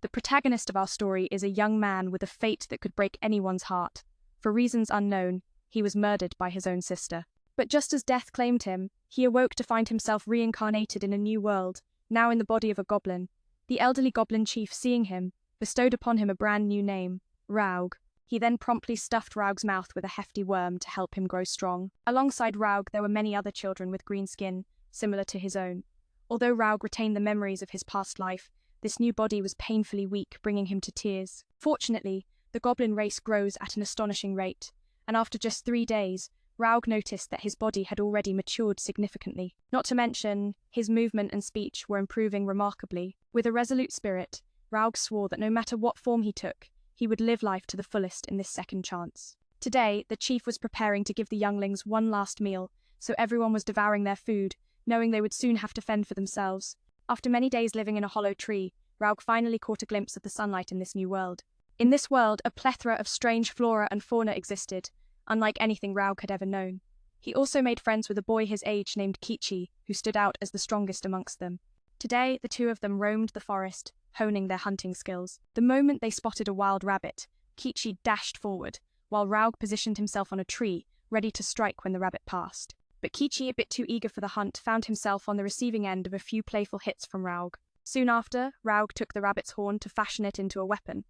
The protagonist of our story is a young man with a fate that could break anyone's heart. For reasons unknown, he was murdered by his own sister. But just as death claimed him, he awoke to find himself reincarnated in a new world, now in the body of a goblin. The elderly goblin chief, seeing him, bestowed upon him a brand new name, Raug. He then promptly stuffed Raug's mouth with a hefty worm to help him grow strong. Alongside Raug, there were many other children with green skin, similar to his own. Although Raug retained the memories of his past life, this new body was painfully weak, bringing him to tears. Fortunately, the goblin race grows at an astonishing rate, and after just 3 days, Raug noticed that his body had already matured significantly. Not to mention, his movement and speech were improving remarkably. With a resolute spirit, Raug swore that no matter what form he took, he would live life to the fullest in this second chance. Today, the chief was preparing to give the younglings one last meal, so everyone was devouring their food, knowing they would soon have to fend for themselves. After many days living in a hollow tree, Raug finally caught a glimpse of the sunlight in this new world. In this world, a plethora of strange flora and fauna existed, unlike anything Raug had ever known. He also made friends with a boy his age named Kichi, who stood out as the strongest amongst them. Today, the two of them roamed the forest, honing their hunting skills. The moment they spotted a wild rabbit, Kichi dashed forward, while Raug positioned himself on a tree, ready to strike when the rabbit passed. But Kichi, a bit too eager for the hunt, found himself on the receiving end of a few playful hits from Raug. Soon after, Raug took the rabbit's horn to fashion it into a weapon,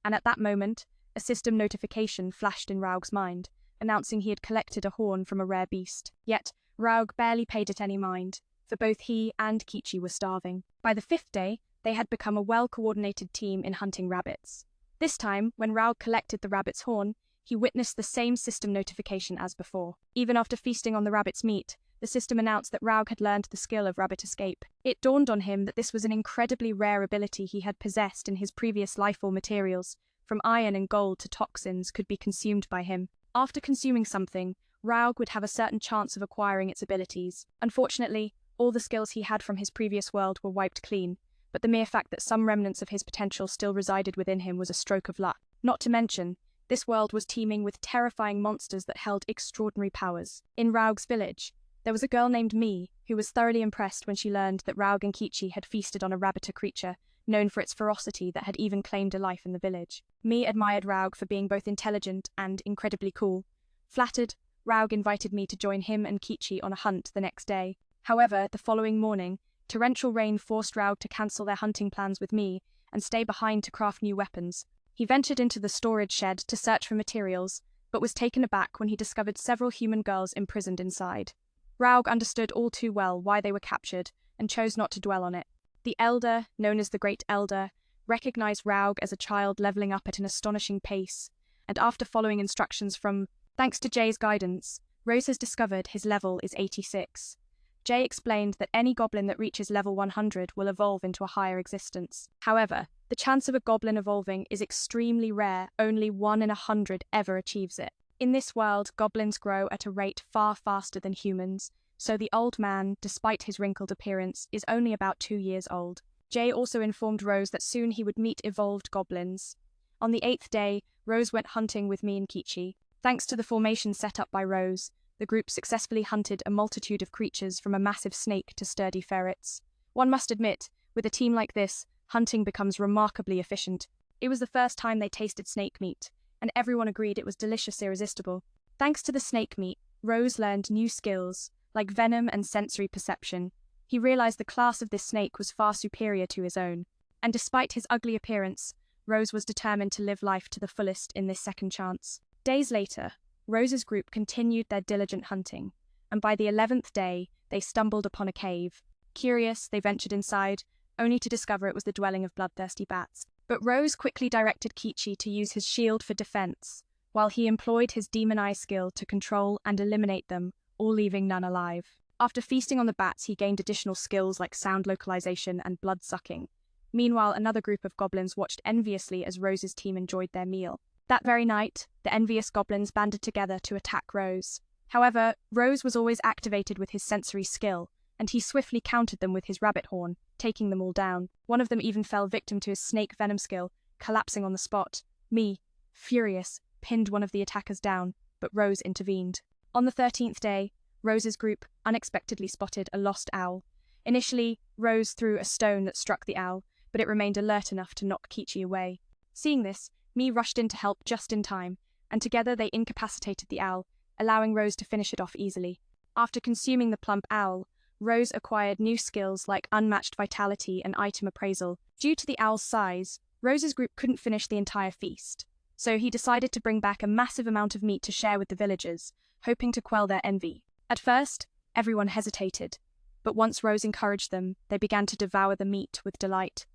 and at that moment, a system notification flashed in Raug's mind, announcing he had collected a horn from a rare beast. Yet, Raug barely paid it any mind, for both he and Kichi were starving. By the 5th day, they had become a well-coordinated team in hunting rabbits. This time, when Raug collected the rabbit's horn, he witnessed the same system notification as before. Even after feasting on the rabbit's meat, the system announced that Raug had learned the skill of rabbit escape. It dawned on him that this was an incredibly rare ability he had possessed in his previous life. All materials, from iron and gold to toxins, could be consumed by him. After consuming something, Raug would have a certain chance of acquiring its abilities. Unfortunately, all the skills he had from his previous world were wiped clean, but the mere fact that some remnants of his potential still resided within him was a stroke of luck. Not to mention, this world was teeming with terrifying monsters that held extraordinary powers. In Raug's village, there was a girl named Mi, who was thoroughly impressed when she learned that Raug and Kichi had feasted on a rabbiter creature, known for its ferocity that had even claimed a life in the village. Mi admired Raug for being both intelligent and incredibly cool. Flattered, Raug invited Mi to join him and Kichi on a hunt the next day. However, the following morning, torrential rain forced Raug to cancel their hunting plans with Mi and stay behind to craft new weapons. He ventured into the storage shed to search for materials, but was taken aback when he discovered several human girls imprisoned inside. Raug understood all too well why they were captured and chose not to dwell on it. The Elder, known as the Great Elder, recognized Raug as a child leveling up at an astonishing pace, and after following instructions from, thanks to Jay's guidance, Rose has discovered his level is 86. Jay explained that any goblin that reaches level 100 will evolve into a higher existence. However, the chance of a goblin evolving is extremely rare, only 1 in 100 ever achieves it. In this world, goblins grow at a rate far faster than humans, so the old man, despite his wrinkled appearance, is only about 2 years old. Jay also informed Rose that soon he would meet evolved goblins. On the 8th day, Rose went hunting with me and Kichi. Thanks to the formation set up by Rose, the group successfully hunted a multitude of creatures from a massive snake to sturdy ferrets. One must admit, with a team like this, hunting becomes remarkably efficient. It was the first time they tasted snake meat, and everyone agreed it was delicious, irresistible. Thanks to the snake meat, Rose learned new skills, like venom and sensory perception. He realized the class of this snake was far superior to his own, and despite his ugly appearance, Rose was determined to live life to the fullest in this second chance. Days later, Rose's group continued their diligent hunting, and by the 11th day, they stumbled upon a cave. Curious, they ventured inside, only to discover it was the dwelling of bloodthirsty bats. But Rose quickly directed Kichi to use his shield for defense, while he employed his demon eye skill to control and eliminate them, all leaving none alive. After feasting on the bats, he gained additional skills like sound localization and blood sucking. Meanwhile, another group of goblins watched enviously as Rose's team enjoyed their meal. That very night, the envious goblins banded together to attack Rose. However, Rose was always activated with his sensory skill, and he swiftly countered them with his rabbit horn, taking them all down. One of them even fell victim to his snake venom skill, collapsing on the spot. Me, furious, pinned one of the attackers down, but Rose intervened. On the 13th day, Rose's group unexpectedly spotted a lost owl. Initially, Rose threw a stone that struck the owl, but it remained alert enough to knock Kichi away. Seeing this, Mi rushed in to help just in time, and together they incapacitated the owl, allowing Rose to finish it off easily. After consuming the plump owl, Rose acquired new skills like unmatched vitality and item appraisal. Due to the owl's size, Rose's group couldn't finish the entire feast, so he decided to bring back a massive amount of meat to share with the villagers, hoping to quell their envy. At first, everyone hesitated, but once Rose encouraged them, they began to devour the meat with delight.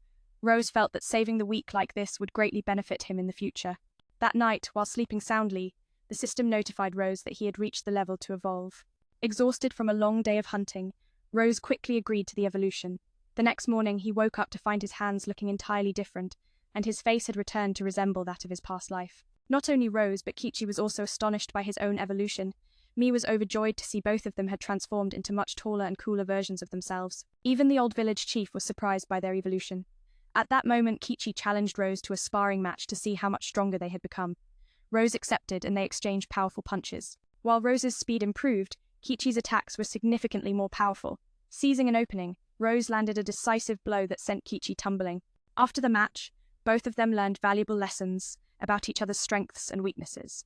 Rose felt that saving the weak like this would greatly benefit him in the future. That night, while sleeping soundly, the system notified Rose that he had reached the level to evolve. Exhausted from a long day of hunting, Rose quickly agreed to the evolution. The next morning, he woke up to find his hands looking entirely different, and his face had returned to resemble that of his past life. Not only Rose, but Kichi was also astonished by his own evolution. Mi was overjoyed to see both of them had transformed into much taller and cooler versions of themselves. Even the old village chief was surprised by their evolution. At that moment, Kichi challenged Rose to a sparring match to see how much stronger they had become. Rose accepted, and they exchanged powerful punches. While Rose's speed improved, Kichi's attacks were significantly more powerful. Seizing an opening, Rose landed a decisive blow that sent Kichi tumbling. After the match, both of them learned valuable lessons about each other's strengths and weaknesses.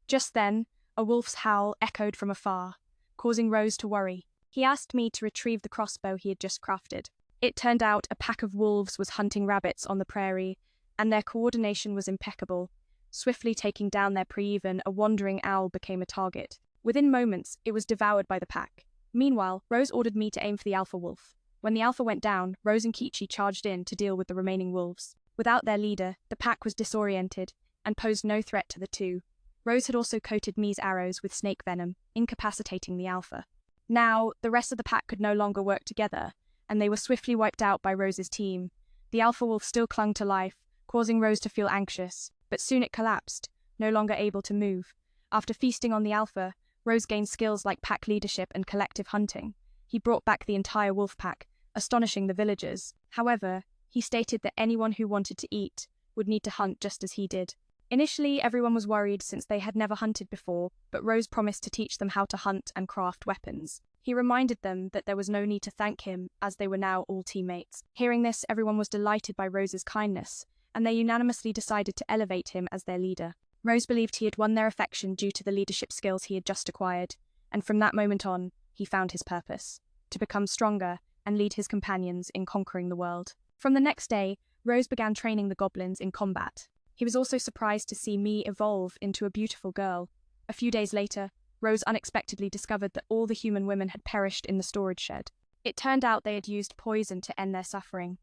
Just then, a wolf's howl echoed from afar, causing Rose to worry. He asked me to retrieve the crossbow he had just crafted. It turned out a pack of wolves was hunting rabbits on the prairie, and their coordination was impeccable. Swiftly taking down their prey, a wandering owl became a target. Within moments, it was devoured by the pack. Meanwhile, Rose ordered me to aim for the alpha wolf. When the alpha went down, Rose and Kichi charged in to deal with the remaining wolves. Without their leader, the pack was disoriented and posed no threat to the two. Rose had also coated Mi's arrows with snake venom, incapacitating the alpha. Now, the rest of the pack could no longer work together, and they were swiftly wiped out by Rose's team. The alpha wolf still clung to life, causing Rose to feel anxious, but soon it collapsed, no longer able to move. After feasting on the alpha, Rose gained skills like pack leadership and collective hunting. He brought back the entire wolf pack, astonishing the villagers. However, he stated that anyone who wanted to eat would need to hunt just as he did. Initially, everyone was worried since they had never hunted before, but Rose promised to teach them how to hunt and craft weapons. He reminded them that there was no need to thank him, as they were now all teammates. Hearing this, everyone was delighted by Rose's kindness, and they unanimously decided to elevate him as their leader. Rose believed he had won their affection due to the leadership skills he had just acquired, and from that moment on, he found his purpose: to become stronger and lead his companions in conquering the world. From the next day, Rose began training the goblins in combat. He was also surprised to see Mi evolve into a beautiful girl. A few days later, Rose unexpectedly discovered that all the human women had perished in the storage shed. It turned out they had used poison to end their suffering.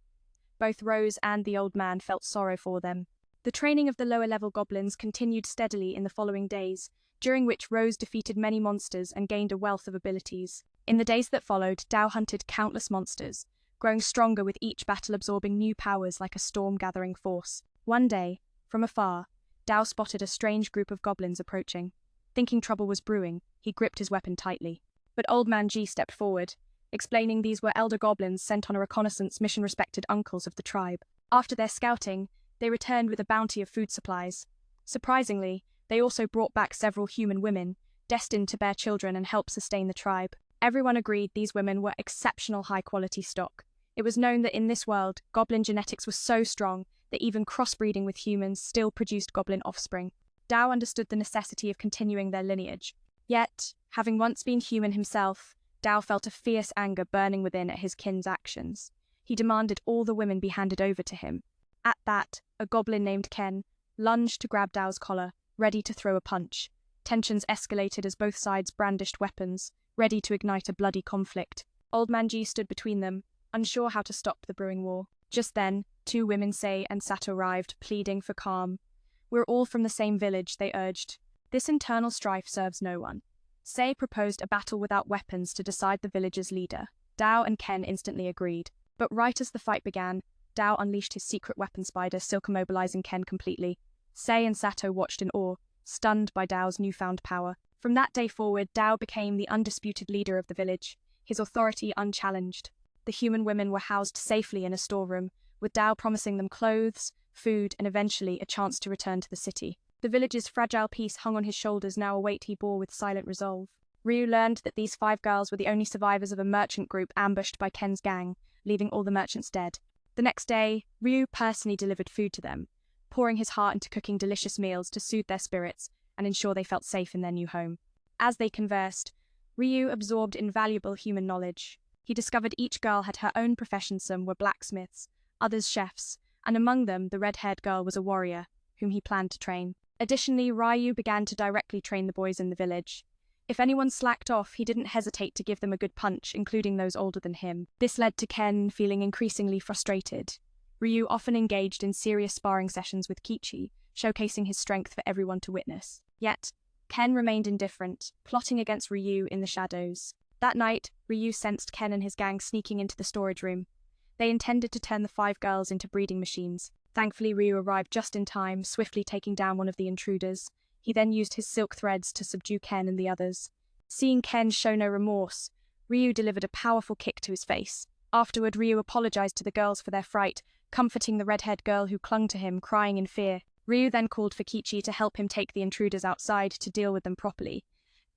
Both Rose and the old man felt sorrow for them. The training of the lower-level goblins continued steadily in the following days, during which Rose defeated many monsters and gained a wealth of abilities. In the days that followed, Dao hunted countless monsters, growing stronger with each battle absorbing new powers like a storm-gathering force. One day, from afar, Dao spotted a strange group of goblins approaching. Thinking trouble was brewing, he gripped his weapon tightly. But Old Man G stepped forward, explaining these were elder goblins sent on a reconnaissance mission respected uncles of the tribe. After their scouting, they returned with a bounty of food supplies. Surprisingly, they also brought back several human women, destined to bear children and help sustain the tribe. Everyone agreed these women were exceptional high-quality stock. It was known that in this world, goblin genetics was so strong that even crossbreeding with humans still produced goblin offspring. Dao understood the necessity of continuing their lineage. Yet, having once been human himself, Dao felt a fierce anger burning within at his kin's actions. He demanded all the women be handed over to him. At that, a goblin named Ken lunged to grab Dao's collar, ready to throw a punch. Tensions escalated as both sides brandished weapons, ready to ignite a bloody conflict. Old Man G stood between them, unsure how to stop the brewing war. Just then, two women, Sei and Sato, arrived, pleading for calm. "We're all from the same village," they urged. "This internal strife serves no one." Sei proposed a battle without weapons to decide the village's leader. Dao and Ken instantly agreed. But right as the fight began, Dao unleashed his secret weapon spider, silk-immobilizing Ken completely. Sei and Sato watched in awe, stunned by Dao's newfound power. From that day forward, Dao became the undisputed leader of the village, his authority unchallenged. The human women were housed safely in a storeroom, with Dao promising them clothes, food, and eventually a chance to return to the city. The village's fragile peace hung on his shoulders, now a weight he bore with silent resolve. Ryu learned that these 5 girls were the only survivors of a merchant group ambushed by Ken's gang, leaving all the merchants dead. The next day, Ryu personally delivered food to them, pouring his heart into cooking delicious meals to soothe their spirits and ensure they felt safe in their new home. As they conversed, Ryu absorbed invaluable human knowledge. He discovered each girl had her own profession. Some were blacksmiths, others chefs, and among them the red-haired girl was a warrior, whom he planned to train. Additionally, Ryu began to directly train the boys in the village. If anyone slacked off, he didn't hesitate to give them a good punch, including those older than him. This led to Ken feeling increasingly frustrated. Ryu often engaged in serious sparring sessions with Kichi, showcasing his strength for everyone to witness. Yet, Ken remained indifferent, plotting against Ryu in the shadows. That night, Ryu sensed Ken and his gang sneaking into the storage room. They intended to turn the 5 girls into breeding machines. Thankfully, Ryu arrived just in time, swiftly taking down one of the intruders. He then used his silk threads to subdue Ken and the others. Seeing Ken show no remorse, Ryu delivered a powerful kick to his face. Afterward, Ryu apologized to the girls for their fright, comforting the red-haired girl who clung to him, crying in fear. Ryu then called for Kichi to help him take the intruders outside to deal with them properly.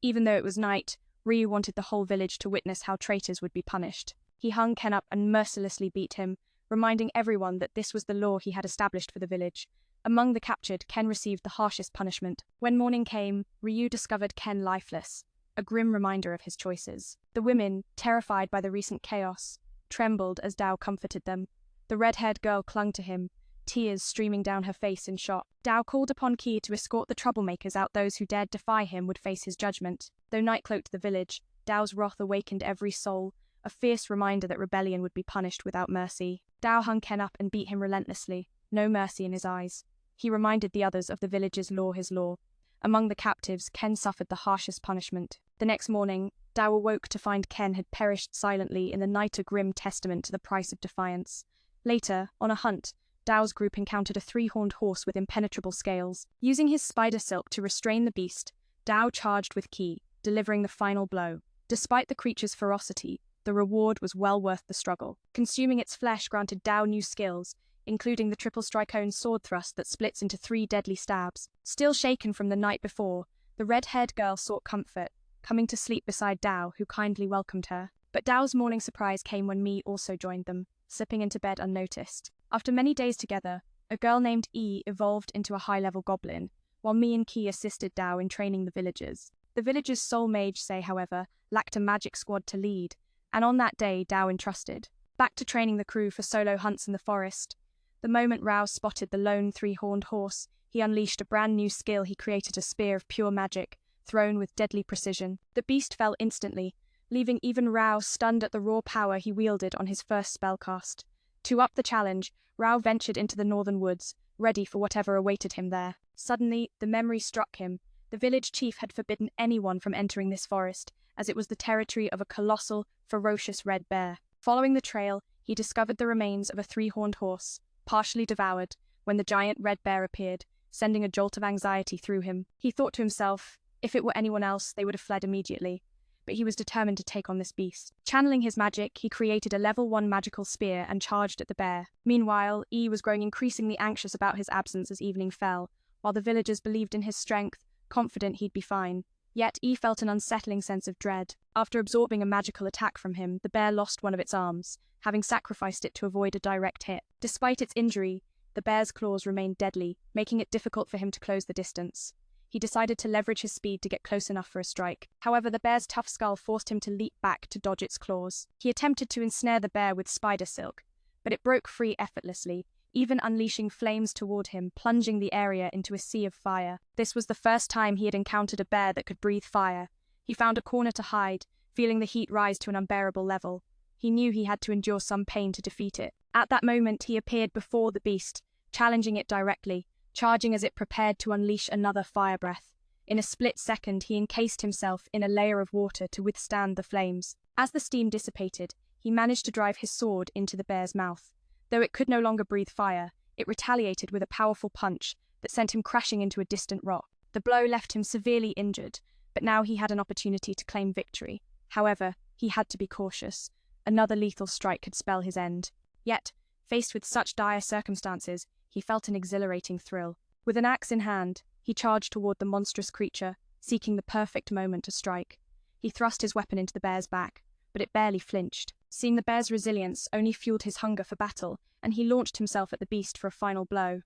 Even though it was night, Ryu wanted the whole village to witness how traitors would be punished. He hung Ken up and mercilessly beat him, reminding everyone that this was the law he had established for the village. Among the captured, Ken received the harshest punishment. When morning came, Ryu discovered Ken lifeless, a grim reminder of his choices. The women, terrified by the recent chaos, trembled as Dao comforted them. The red-haired girl clung to him, tears streaming down her face in shock. Dao called upon Ki to escort the troublemakers out. Those who dared defy him would face his judgment. Though night cloaked the village, Dao's wrath awakened every soul, a fierce reminder that rebellion would be punished without mercy. Dao hung Ken up and beat him relentlessly, no mercy in his eyes. He reminded the others of the village's law, his law. Among the captives, Ken suffered the harshest punishment. The next morning, Dao awoke to find Ken had perished silently in the night, a grim testament to the price of defiance. Later, on a hunt, Dao's group encountered a 3-horned horse with impenetrable scales. Using his spider silk to restrain the beast, Dao charged with Ki, delivering the final blow. Despite the creature's ferocity, the reward was well worth the struggle. Consuming its flesh granted Dao new skills, including the triple strike-own sword thrust that splits into 3 deadly stabs. Still shaken from the night before, the red-haired girl sought comfort, coming to sleep beside Dao, who kindly welcomed her. But Dao's morning surprise came when Mi also joined them, slipping into bed unnoticed. After many days together, a girl named E evolved into a high-level goblin, while Mi and Ki assisted Dao in training the villagers. The village's sole mage, Sei, however, lacked a magic squad to lead, and on that day Dao entrusted. Back to training the crew for solo hunts in the forest. The moment Rao spotted the lone 3-horned horse, he unleashed a brand new skill. He created a spear of pure magic, thrown with deadly precision. The beast fell instantly, leaving even Rao stunned at the raw power he wielded on his first spellcast. To up the challenge, Rao ventured into the northern woods, ready for whatever awaited him there. Suddenly, the memory struck him. The village chief had forbidden anyone from entering this forest, as it was the territory of a colossal, ferocious red bear. Following the trail, he discovered the remains of a 3-horned horse, partially devoured, when the giant red bear appeared, sending a jolt of anxiety through him. He thought to himself, if it were anyone else, they would have fled immediately. But he was determined to take on this beast. Channeling his magic, he created a level 1 magical spear and charged at the bear. Meanwhile, E was growing increasingly anxious about his absence as evening fell, while the villagers believed in his strength, confident he'd be fine. Yet E felt an unsettling sense of dread. After absorbing a magical attack from him, the bear lost one of its arms, having sacrificed it to avoid a direct hit. Despite its injury, the bear's claws remained deadly, making it difficult for him to close the distance. He decided to leverage his speed to get close enough for a strike. However, the bear's tough skull forced him to leap back to dodge its claws. He attempted to ensnare the bear with spider silk, but it broke free effortlessly, even unleashing flames toward him, plunging the area into a sea of fire. This was the first time he had encountered a bear that could breathe fire. He found a corner to hide, feeling the heat rise to an unbearable level. He knew he had to endure some pain to defeat it. At that moment, he appeared before the beast, challenging it directly, charging as it prepared to unleash another fire breath. In a split second, he encased himself in a layer of water to withstand the flames. As the steam dissipated, he managed to drive his sword into the bear's mouth. Though it could no longer breathe fire, it retaliated with a powerful punch that sent him crashing into a distant rock. The blow left him severely injured, but now he had an opportunity to claim victory. However, he had to be cautious. Another lethal strike could spell his end. Yet, faced with such dire circumstances, he felt an exhilarating thrill. With an axe in hand, he charged toward the monstrous creature, seeking the perfect moment to strike. He thrust his weapon into the bear's back, but it barely flinched. Seeing the bear's resilience only fueled his hunger for battle, and he launched himself at the beast for a final blow.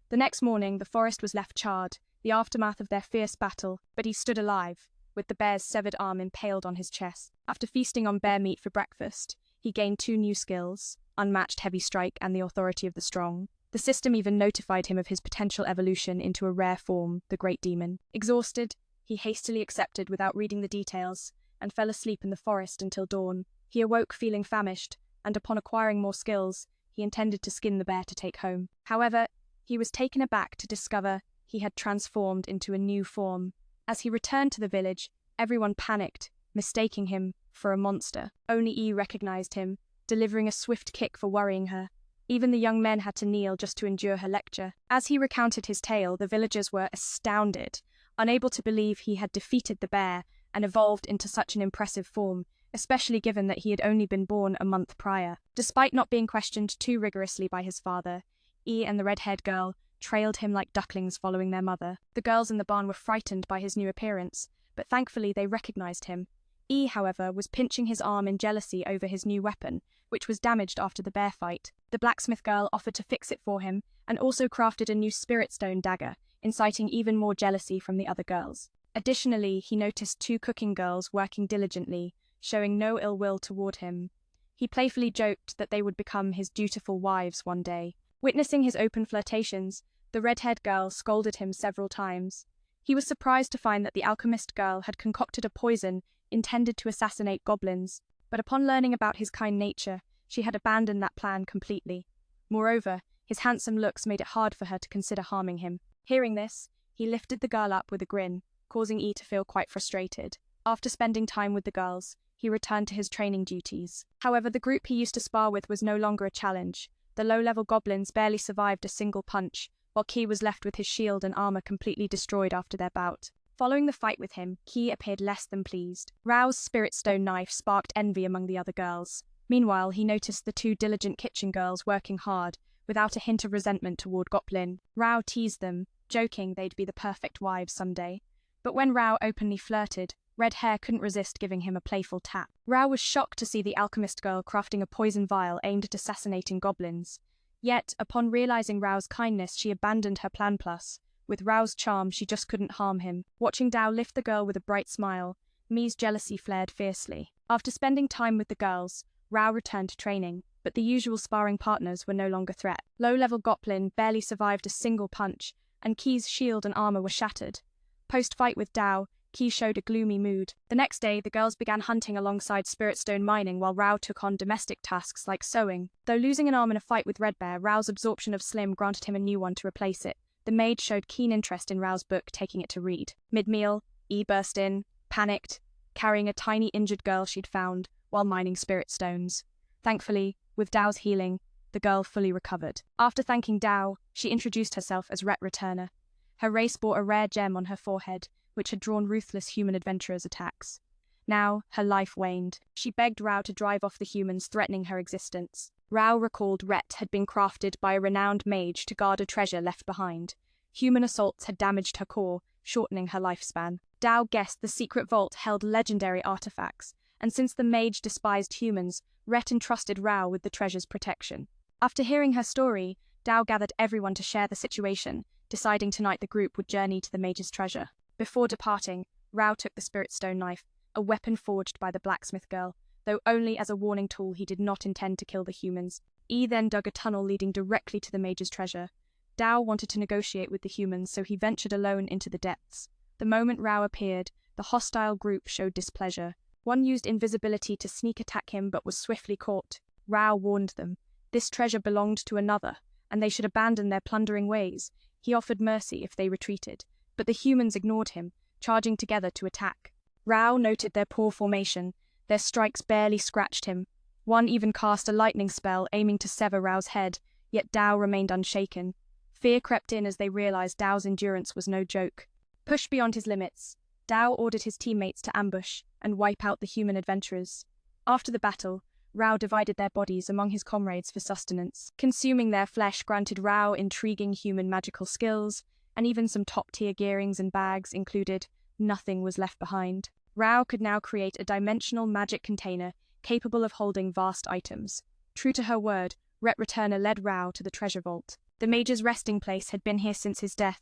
The next morning, the forest was left charred, the aftermath of their fierce battle, but he stood alive, with the bear's severed arm impaled on his chest. After feasting on bear meat for breakfast, he gained 2 new skills, unmatched heavy strike and the authority of the strong. The system even notified him of his potential evolution into a rare form, the Great Demon. Exhausted, he hastily accepted without reading the details, and fell asleep in the forest until dawn. He awoke feeling famished, and upon acquiring more skills, he intended to skin the bear to take home. However, he was taken aback to discover he had transformed into a new form. As he returned to the village, everyone panicked, mistaking him for a monster. Only E recognized him, delivering a swift kick for worrying her. Even the young men had to kneel just to endure her lecture. As he recounted his tale, the villagers were astounded, unable to believe he had defeated the bear and evolved into such an impressive form, especially given that he had only been born a month prior. Despite not being questioned too rigorously by his father, E and the red-haired girl trailed him like ducklings following their mother. The girls in the barn were frightened by his new appearance, but thankfully they recognized him. E, however, was pinching his arm in jealousy over his new weapon, which was damaged after the bear fight. The blacksmith girl offered to fix it for him, and also crafted a new spirit stone dagger, inciting even more jealousy from the other girls. Additionally, he noticed 2 cooking girls working diligently, showing no ill will toward him. He playfully joked that they would become his dutiful wives one day. Witnessing his open flirtations, the red-haired girl scolded him several times. He was surprised to find that the alchemist girl had concocted a poison intended to assassinate goblins, but upon learning about his kind nature, she had abandoned that plan completely. Moreover, his handsome looks made it hard for her to consider harming him. Hearing this, he lifted the girl up with a grin, causing E to feel quite frustrated. After spending time with the girls, he returned to his training duties. However, the group he used to spar with was no longer a challenge. The low-level goblins barely survived a single punch, while Ki was left with his shield and armor completely destroyed after their bout. Following the fight with him, Ki appeared less than pleased. Rao's spirit stone knife sparked envy among the other girls. Meanwhile, he noticed the 2 diligent kitchen girls working hard, without a hint of resentment toward Goblin. Rao teased them, joking they'd be the perfect wives someday. But when Rao openly flirted, Red Hair couldn't resist giving him a playful tap. Rao was shocked to see the alchemist girl crafting a poison vial aimed at assassinating goblins. Yet, upon realizing Rao's kindness, she abandoned her plan plus. With Rao's charm, she just couldn't harm him. Watching Dao lift the girl with a bright smile, Mi's jealousy flared fiercely. After spending time with the girls, Rao returned to training, but the usual sparring partners were no longer a threat. Low-level Goblin barely survived a single punch, and Ki's shield and armor were shattered. Post-fight with Dao, Ki showed a gloomy mood. The next day, the girls began hunting alongside spirit stone mining while Rao took on domestic tasks like sewing. Though losing an arm in a fight with Red Bear, Rao's absorption of Slim granted him a new one to replace it. The maid showed keen interest in Rao's book, taking it to read. Mid-meal, E burst in, panicked, carrying a tiny injured girl she'd found while mining spirit stones. Thankfully, with Dao's healing, the girl fully recovered. After thanking Dao, she introduced herself as Ret Returner. Her race bore a rare gem on her forehead, which had drawn ruthless human adventurers' attacks. Now, her life waned. She begged Rao to drive off the humans threatening her existence. Rao recalled Ret had been crafted by a renowned mage to guard a treasure left behind. Human assaults had damaged her core, shortening her lifespan. Dao guessed the secret vault held legendary artifacts, and since the mage despised humans, Ret entrusted Rao with the treasure's protection. After hearing her story, Dao gathered everyone to share the situation, deciding tonight the group would journey to the mage's treasure. Before departing, Rao took the spirit stone knife, a weapon forged by the blacksmith girl, though only as a warning tool. He did not intend to kill the humans. E then dug a tunnel leading directly to the mage's treasure. Dao wanted to negotiate with the humans, so he ventured alone into the depths. The moment Rao appeared, the hostile group showed displeasure. One used invisibility to sneak attack him but was swiftly caught. Rao warned them. This treasure belonged to another, and they should abandon their plundering ways. He offered mercy if they retreated, but the humans ignored him, charging together to attack. Rao noted their poor formation. Their strikes barely scratched him. One even cast a lightning spell aiming to sever Rao's head, yet Dao remained unshaken. Fear crept in as they realized Dao's endurance was no joke. Pushed beyond his limits, Dao ordered his teammates to ambush and wipe out the human adventurers. After the battle, Rao divided their bodies among his comrades for sustenance. Consuming their flesh granted Rao intriguing human magical skills, and even some top-tier gearings and bags included. Nothing was left behind. Rao could now create a dimensional magic container capable of holding vast items. True to her word, Ret Returner led Rao to the treasure vault. The mage's resting place had been here since his death.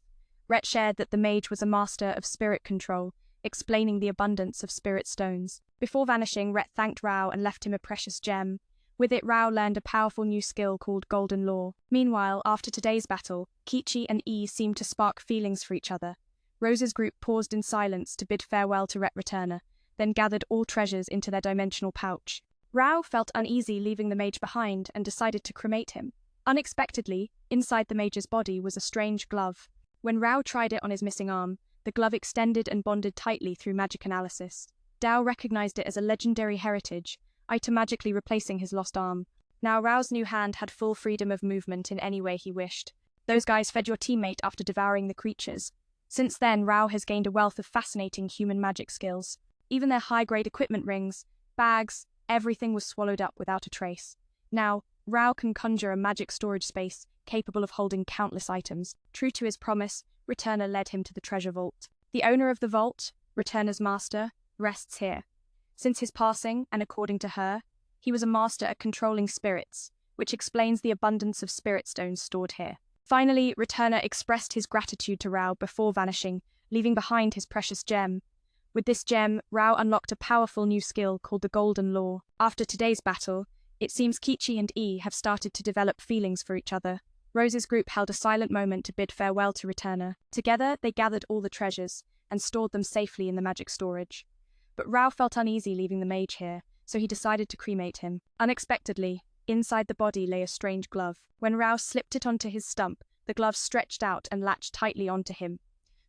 Ret shared that the mage was a master of spirit control, explaining the abundance of spirit stones. Before vanishing, Ret thanked Rao and left him a precious gem. With it, Rao learned a powerful new skill called Golden Law. Meanwhile, after today's battle, Kichi and E seemed to spark feelings for each other. Rose's group paused in silence to bid farewell to Ret Returner, then gathered all treasures into their dimensional pouch. Rao felt uneasy leaving the mage behind and decided to cremate him. Unexpectedly, inside the mage's body was a strange glove. When Rao tried it on his missing arm, the glove extended and bonded tightly through magic analysis. Dao recognized it as a legendary heritage, item magically replacing his lost arm. Now Rao's new hand had full freedom of movement in any way he wished. Those guys fed your teammate after devouring the creatures. Since then, Rao has gained a wealth of fascinating human magic skills. Even their high-grade equipment rings, bags, everything was swallowed up without a trace. Now, Rao can conjure a magic storage space capable of holding countless items. True to his promise, Returner led him to the treasure vault. The owner of the vault, Returner's master, rests here. Since his passing, and according to her, he was a master at controlling spirits, which explains the abundance of spirit stones stored here. Finally, Returner expressed his gratitude to Rao before vanishing, leaving behind his precious gem. With this gem, Rao unlocked a powerful new skill called the Golden Law. After today's battle, it seems Kichi and E have started to develop feelings for each other. Rose's group held a silent moment to bid farewell to Returner. Together, they gathered all the treasures and stored them safely in the magic storage. But Rao felt uneasy leaving the mage here, so he decided to cremate him. Unexpectedly, inside the body lay a strange glove. When Rao slipped it onto his stump, the glove stretched out and latched tightly onto him.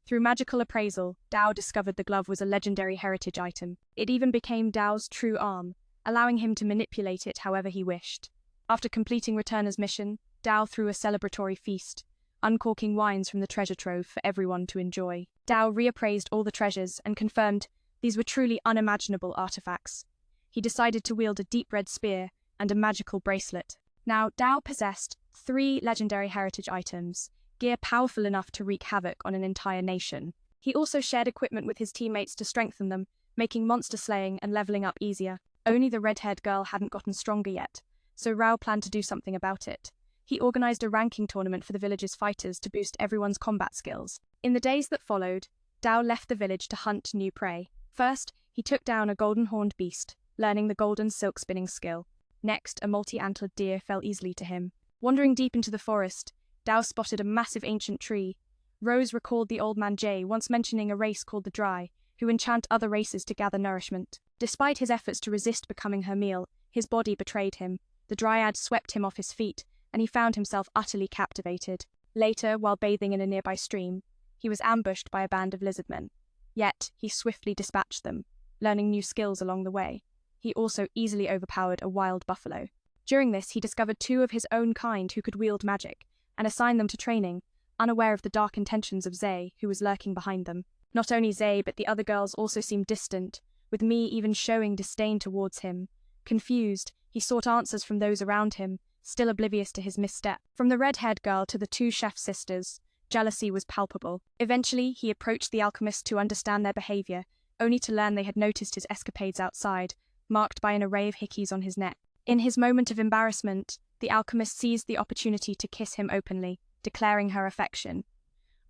Through magical appraisal, Dao discovered the glove was a legendary heritage item. It even became Dao's true arm, allowing him to manipulate it however he wished. After completing Returner's mission, Dao threw a celebratory feast, uncorking wines from the treasure trove for everyone to enjoy. Dao reappraised all the treasures and confirmed these were truly unimaginable artifacts. He decided to wield a deep red spear and a magical bracelet. Now, Dao possessed 3 legendary heritage items, gear powerful enough to wreak havoc on an entire nation. He also shared equipment with his teammates to strengthen them, making monster slaying and leveling up easier. Only the red-haired girl hadn't gotten stronger yet, so Rao planned to do something about it. He organized a ranking tournament for the village's fighters to boost everyone's combat skills. In the days that followed, Dao left the village to hunt new prey. First, he took down a golden-horned beast, learning the golden silk spinning skill. Next, a multi-antlered deer fell easily to him. Wandering deep into the forest, Dao spotted a massive ancient tree. Rose recalled the old man Jay once mentioning a race called the Dry, who enchant other races to gather nourishment. Despite his efforts to resist becoming her meal, his body betrayed him. The Dryad swept him off his feet, and he found himself utterly captivated. Later, while bathing in a nearby stream, he was ambushed by a band of lizardmen. Yet, he swiftly dispatched them, learning new skills along the way. He also easily overpowered a wild buffalo. During this, he discovered 2 of his own kind who could wield magic, and assigned them to training, unaware of the dark intentions of Zay, who was lurking behind them. Not only Zay, but the other girls also seemed distant, with Mi even showing disdain towards him. Confused, he sought answers from those around him, still oblivious to his misstep. From the red-haired girl to the 2 chef sisters, jealousy was palpable. Eventually, he approached the alchemist to understand their behavior, only to learn they had noticed his escapades outside, marked by an array of hickeys on his neck. In his moment of embarrassment, the alchemist seized the opportunity to kiss him openly, declaring her affection.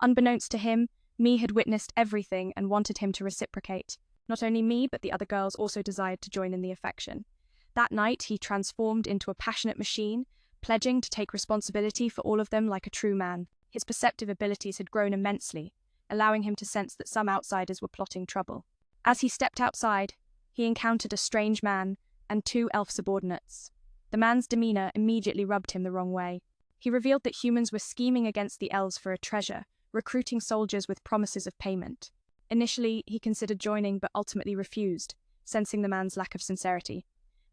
Unbeknownst to him, Mi had witnessed everything and wanted him to reciprocate. Not only Mi, but the other girls also desired to join in the affection. That night, he transformed into a passionate machine, pledging to take responsibility for all of them like a true man. His perceptive abilities had grown immensely, allowing him to sense that some outsiders were plotting trouble. As he stepped outside, he encountered a strange man and 2 elf subordinates. The man's demeanor immediately rubbed him the wrong way. He revealed that humans were scheming against the elves for a treasure, recruiting soldiers with promises of payment. Initially, he considered joining but ultimately refused, sensing the man's lack of sincerity.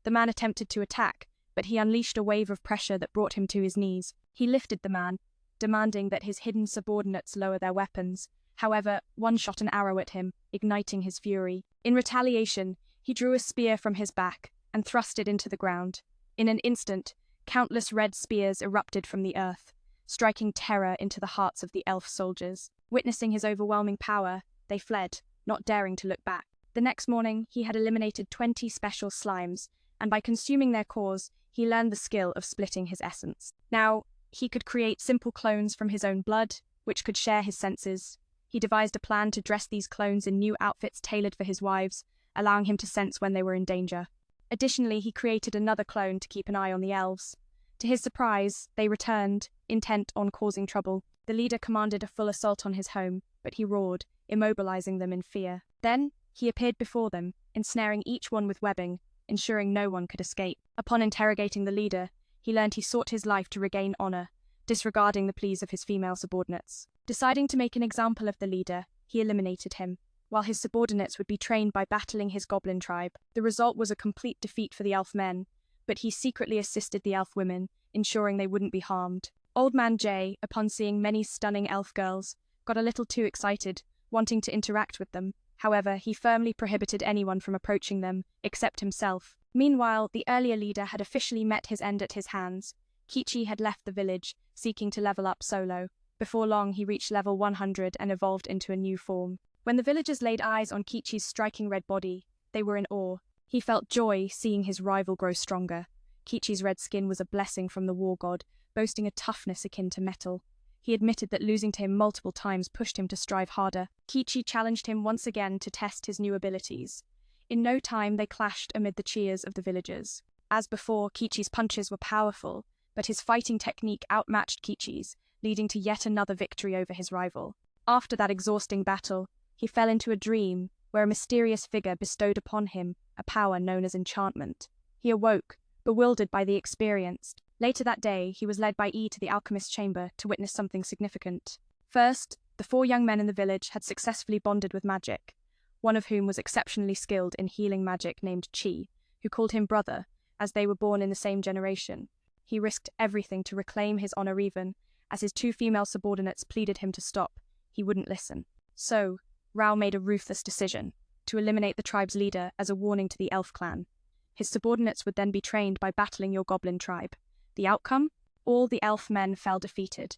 The man attempted to attack, but he unleashed a wave of pressure that brought him to his knees. He lifted the man, demanding that his hidden subordinates lower their weapons. However, one shot an arrow at him, igniting his fury. In retaliation, he drew a spear from his back and thrust it into the ground. In an instant, countless red spears erupted from the earth, striking terror into the hearts of the elf soldiers. Witnessing his overwhelming power, they fled, not daring to look back. The next morning, he had eliminated 20 special slimes and by consuming their cores, he learned the skill of splitting his essence. Now, he could create simple clones from his own blood, which could share his senses. He devised a plan to dress these clones in new outfits tailored for his wives, allowing him to sense when they were in danger. Additionally, he created another clone to keep an eye on the elves. To his surprise, they returned, intent on causing trouble. The leader commanded a full assault on his home, but he roared, immobilizing them in fear. Then, he appeared before them, ensnaring each one with webbing, ensuring no one could escape. Upon interrogating the leader, he learned he sought his life to regain honor, disregarding the pleas of his female subordinates. Deciding to make an example of the leader, he eliminated him, while his subordinates would be trained by battling his goblin tribe. The result was a complete defeat for the elf men, but he secretly assisted the elf women, ensuring they wouldn't be harmed. Old Man Jay, upon seeing many stunning elf girls, got a little too excited, wanting to interact with them. However, he firmly prohibited anyone from approaching them, except himself. Meanwhile, the earlier leader had officially met his end at his hands. Kichi had left the village, seeking to level up solo. Before long, he reached level 100 and evolved into a new form. When the villagers laid eyes on Kichi's striking red body, they were in awe. He felt joy seeing his rival grow stronger. Kichi's red skin was a blessing from the war god, boasting a toughness akin to metal. He admitted that losing to him multiple times pushed him to strive harder. Kichi challenged him once again to test his new abilities. In no time, they clashed amid the cheers of the villagers. As before, Kichi's punches were powerful, but his fighting technique outmatched Kichi's, leading to yet another victory over his rival. After that exhausting battle, he fell into a dream where a mysterious figure bestowed upon him a power known as enchantment. He awoke, bewildered by the experience. Later that day, he was led by E to the alchemist's chamber to witness something significant. First, the 4 young men in the village had successfully bonded with magic, one of whom was exceptionally skilled in healing magic named Chi, who called him brother, as they were born in the same generation. He risked everything to reclaim his honor even, as his 2 female subordinates pleaded him to stop. He wouldn't listen. So, Rao made a ruthless decision, to eliminate the tribe's leader as a warning to the elf clan. His subordinates would then be trained by battling your goblin tribe. The outcome? All the elf men fell defeated.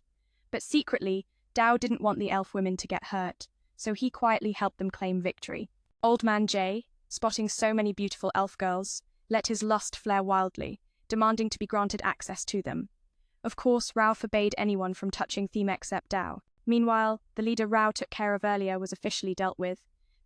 But secretly, Dao didn't want the elf women to get hurt, so he quietly helped them claim victory. Old Man Jay, spotting so many beautiful elf girls, let his lust flare wildly, demanding to be granted access to them. Of course, Rao forbade anyone from touching them except Dao. Meanwhile, the leader Rao took care of earlier was officially dealt with.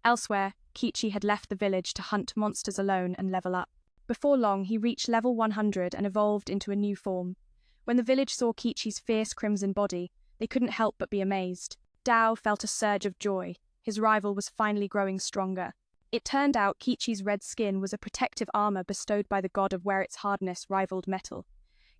Elsewhere, Kichi had left the village to hunt monsters alone and level up. Before long, he reached level 100 and evolved into a new form. When the village saw Kichi's fierce crimson body, they couldn't help but be amazed. Dao felt a surge of joy. His rival was finally growing stronger. It turned out Kichi's red skin was a protective armor bestowed by the god of where its hardness rivaled metal.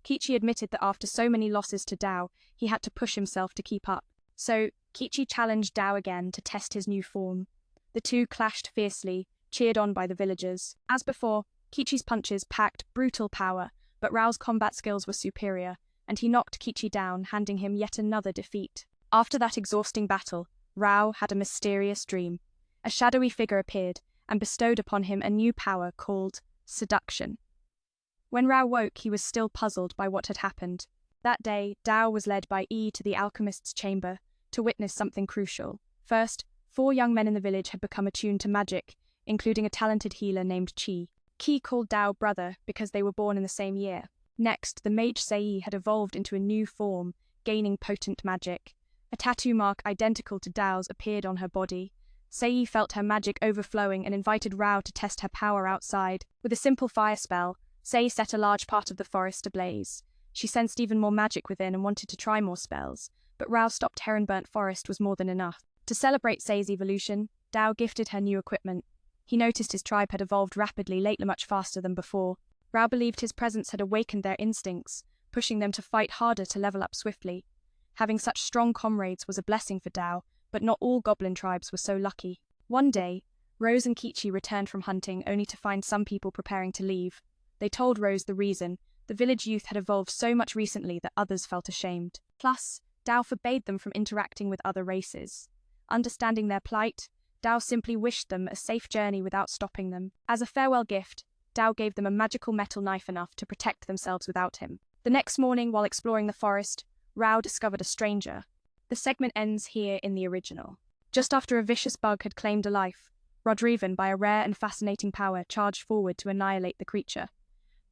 Kichi admitted that after so many losses to Dao, he had to push himself to keep up. So, Kichi challenged Dao again to test his new form. The two clashed fiercely, cheered on by the villagers. As before, Kichi's punches packed brutal power, but Rao's combat skills were superior, and he knocked Kichi down, handing him yet another defeat. After that exhausting battle, Rao had a mysterious dream. A shadowy figure appeared and bestowed upon him a new power called seduction. When Rao woke, he was still puzzled by what had happened. That day, Dao was led by E to the alchemist's chamber to witness something crucial. First, 4 young men in the village had become attuned to magic, including a talented healer named Chi. Qi called Dao brother because they were born in the same year. Next, the mage Sei had evolved into a new form, gaining potent magic. A tattoo mark identical to Dao's appeared on her body. Sei felt her magic overflowing and invited Rao to test her power outside. With a simple fire spell, Sei set a large part of the forest ablaze. She sensed even more magic within and wanted to try more spells, but Rao stopped her and burnt forest was more than enough. To celebrate Sei's evolution, Dao gifted her new equipment. He noticed his tribe had evolved rapidly, lately much faster than before. Rao believed his presence had awakened their instincts, pushing them to fight harder to level up swiftly. Having such strong comrades was a blessing for Dao, but not all goblin tribes were so lucky. One day, Rose and Kichi returned from hunting only to find some people preparing to leave. They told Rose the reason. The village youth had evolved so much recently that others felt ashamed. Plus, Dao forbade them from interacting with other races. Understanding their plight, Dao simply wished them a safe journey without stopping them. As a farewell gift, Dao gave them a magical metal knife enough to protect themselves without him. The next morning, while exploring the forest, Rao discovered a stranger. The segment ends here in the original. Just after a vicious bug had claimed a life, Rodriven, by a rare and fascinating power, charged forward to annihilate the creature.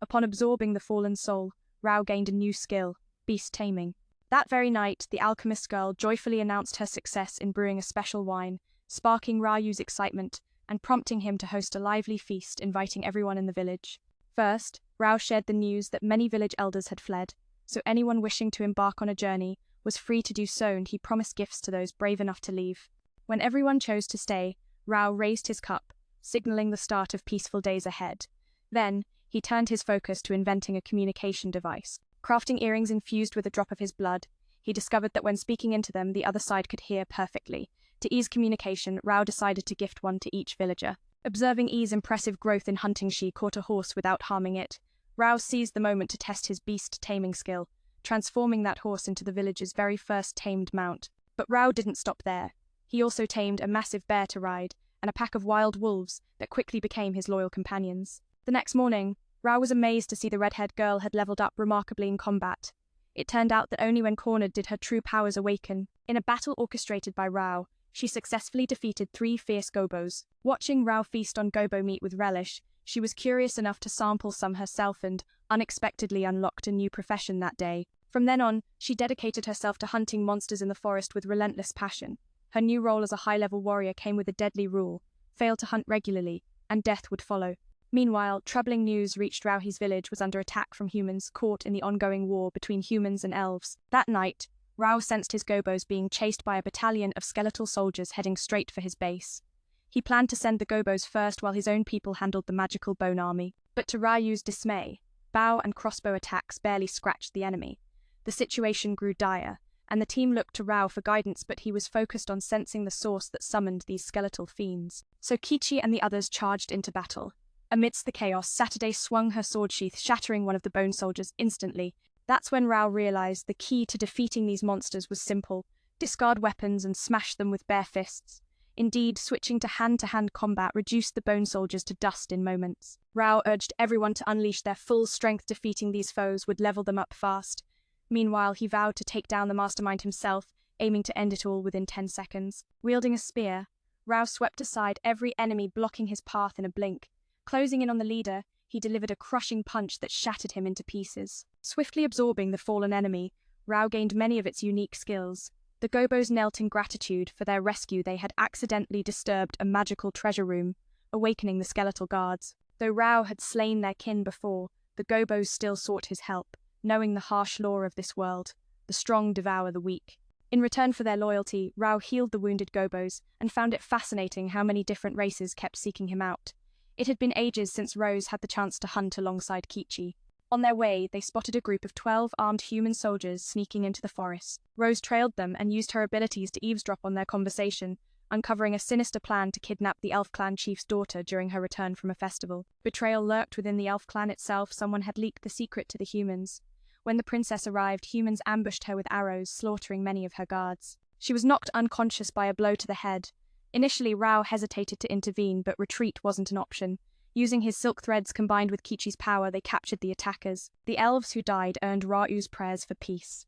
Upon absorbing the fallen soul, Rao gained a new skill, beast taming. That very night, the alchemist girl joyfully announced her success in brewing a special wine, sparking Ryu's excitement and prompting him to host a lively feast, inviting everyone in the village. First, Rao shared the news that many village elders had fled, so anyone wishing to embark on a journey was free to do so, and he promised gifts to those brave enough to leave. When everyone chose to stay, Rao raised his cup, signaling the start of peaceful days ahead. Then, he turned his focus to inventing a communication device. Crafting earrings infused with a drop of his blood, he discovered that when speaking into them, the other side could hear perfectly. To ease communication, Rao decided to gift one to each villager. Observing E's impressive growth in hunting, she caught a horse without harming it. Rao seized the moment to test his beast taming skill, transforming that horse into the village's very first tamed mount. But Rao didn't stop there. He also tamed a massive bear to ride, and a pack of wild wolves that quickly became his loyal companions. The next morning, Rao was amazed to see the red-haired girl had leveled up remarkably in combat. It turned out that only when cornered did her true powers awaken. In a battle orchestrated by Rao, she successfully defeated 3 fierce gobos. Watching Rao feast on gobo meat with relish, she was curious enough to sample some herself and unexpectedly unlocked a new profession that day. From then on, she dedicated herself to hunting monsters in the forest with relentless passion. Her new role as a high-level warrior came with a deadly rule: fail to hunt regularly, and death would follow. Meanwhile, troubling news reached Rauhi's village was under attack from humans caught in the ongoing war between humans and elves. That night, Rao sensed his gobos being chased by a battalion of skeletal soldiers heading straight for his base. He planned to send the gobos first while his own people handled the magical bone army. But to Ryu's dismay, bow and crossbow attacks barely scratched the enemy. The situation grew dire, and the team looked to Rao for guidance, but he was focused on sensing the source that summoned these skeletal fiends. So Kichi and the others charged into battle. Amidst the chaos, Saturday swung her sword sheath, shattering one of the bone soldiers instantly. That's when Rao realized the key to defeating these monsters was simple: discard weapons and smash them with bare fists. Indeed, switching to hand-to-hand combat reduced the bone soldiers to dust in moments. Rao urged everyone to unleash their full strength. Defeating these foes would level them up fast. Meanwhile, he vowed to take down the mastermind himself, aiming to end it all within 10 seconds. Wielding a spear, Rao swept aside every enemy blocking his path in a blink. Closing in on the leader, he delivered a crushing punch that shattered him into pieces. Swiftly absorbing the fallen enemy, Rao gained many of its unique skills. The gobos knelt in gratitude for their rescue. They had accidentally disturbed a magical treasure room, awakening the skeletal guards. Though Rao had slain their kin before, the gobos still sought his help, knowing the harsh law of this world: the strong devour the weak. In return for their loyalty, Rao healed the wounded gobos and found it fascinating how many different races kept seeking him out. It had been ages since Rose had the chance to hunt alongside Kichi. On their way, they spotted a group of 12 armed human soldiers sneaking into the forest. Rose trailed them and used her abilities to eavesdrop on their conversation, uncovering a sinister plan to kidnap the elf clan chief's daughter during her return from a festival. Betrayal lurked within the elf clan itself. Someone had leaked the secret to the humans. When the princess arrived, humans ambushed her with arrows, slaughtering many of her guards. She was knocked unconscious by a blow to the head. Initially, Rao hesitated to intervene, but retreat wasn't an option. Using his silk threads combined with Kichi's power, they captured the attackers. The elves who died earned Rau's prayers for peace.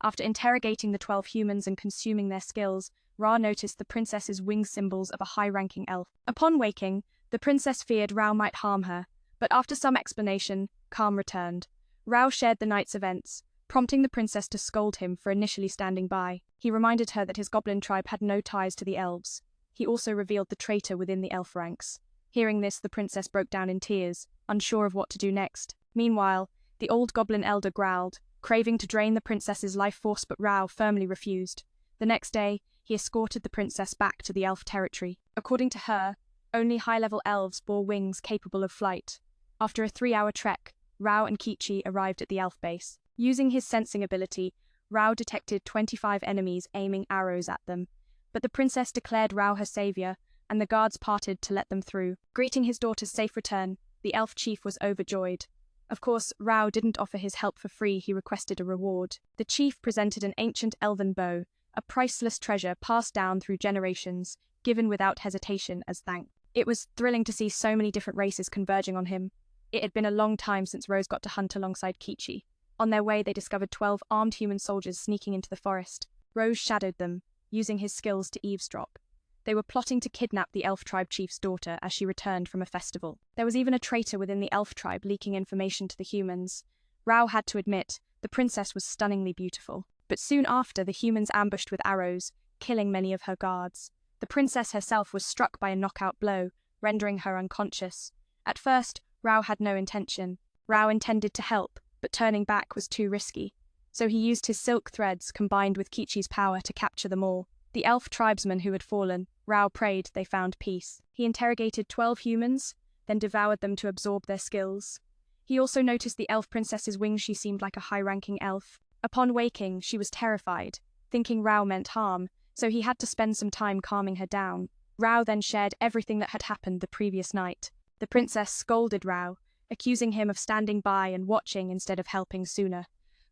After interrogating the 12 humans and consuming their skills, Ra noticed the princess's wing symbols of a high-ranking elf. Upon waking, the princess feared Rao might harm her, but after some explanation, calm returned. Rao shared the night's events, prompting the princess to scold him for initially standing by. He reminded her that his goblin tribe had no ties to the elves. He also revealed the traitor within the elf ranks. Hearing this, the princess broke down in tears, unsure of what to do next. Meanwhile, the old goblin elder growled, craving to drain the princess's life force, but Rao firmly refused. The next day, he escorted the princess back to the elf territory. According to her, only high-level elves bore wings capable of flight. After a 3-hour trek, Rao and Kichi arrived at the elf base. Using his sensing ability, Rao detected 25 enemies aiming arrows at them. But the princess declared Rao her savior, and the guards parted to let them through. Greeting his daughter's safe return, the elf chief was overjoyed. Of course, Rao didn't offer his help for free. He requested a reward. The chief presented an ancient elven bow, a priceless treasure passed down through generations, given without hesitation as thanks. It was thrilling to see so many different races converging on him. It had been a long time since Rose got to hunt alongside Kichi. On their way, they discovered 12 armed human soldiers sneaking into the forest. Rose shadowed them, using his skills to eavesdrop. They were plotting to kidnap the elf tribe chief's daughter as she returned from a festival. There was even a traitor within the elf tribe leaking information to the humans. Rao had to admit, the princess was stunningly beautiful. But soon after, the humans ambushed with arrows, killing many of her guards. The princess herself was struck by a knockout blow, rendering her unconscious. At first, Rao had no intention. Rao intended to help, but turning back was too risky. So he used his silk threads combined with Kichi's power to capture them all. The elf tribesmen who had fallen, Rao prayed they found peace. He interrogated 12 humans, then devoured them to absorb their skills. He also noticed the elf princess's wings. She seemed like a high-ranking elf. Upon waking, she was terrified, thinking Rao meant harm, so he had to spend some time calming her down. Rao then shared everything that had happened the previous night. The princess scolded Rao, accusing him of standing by and watching instead of helping sooner.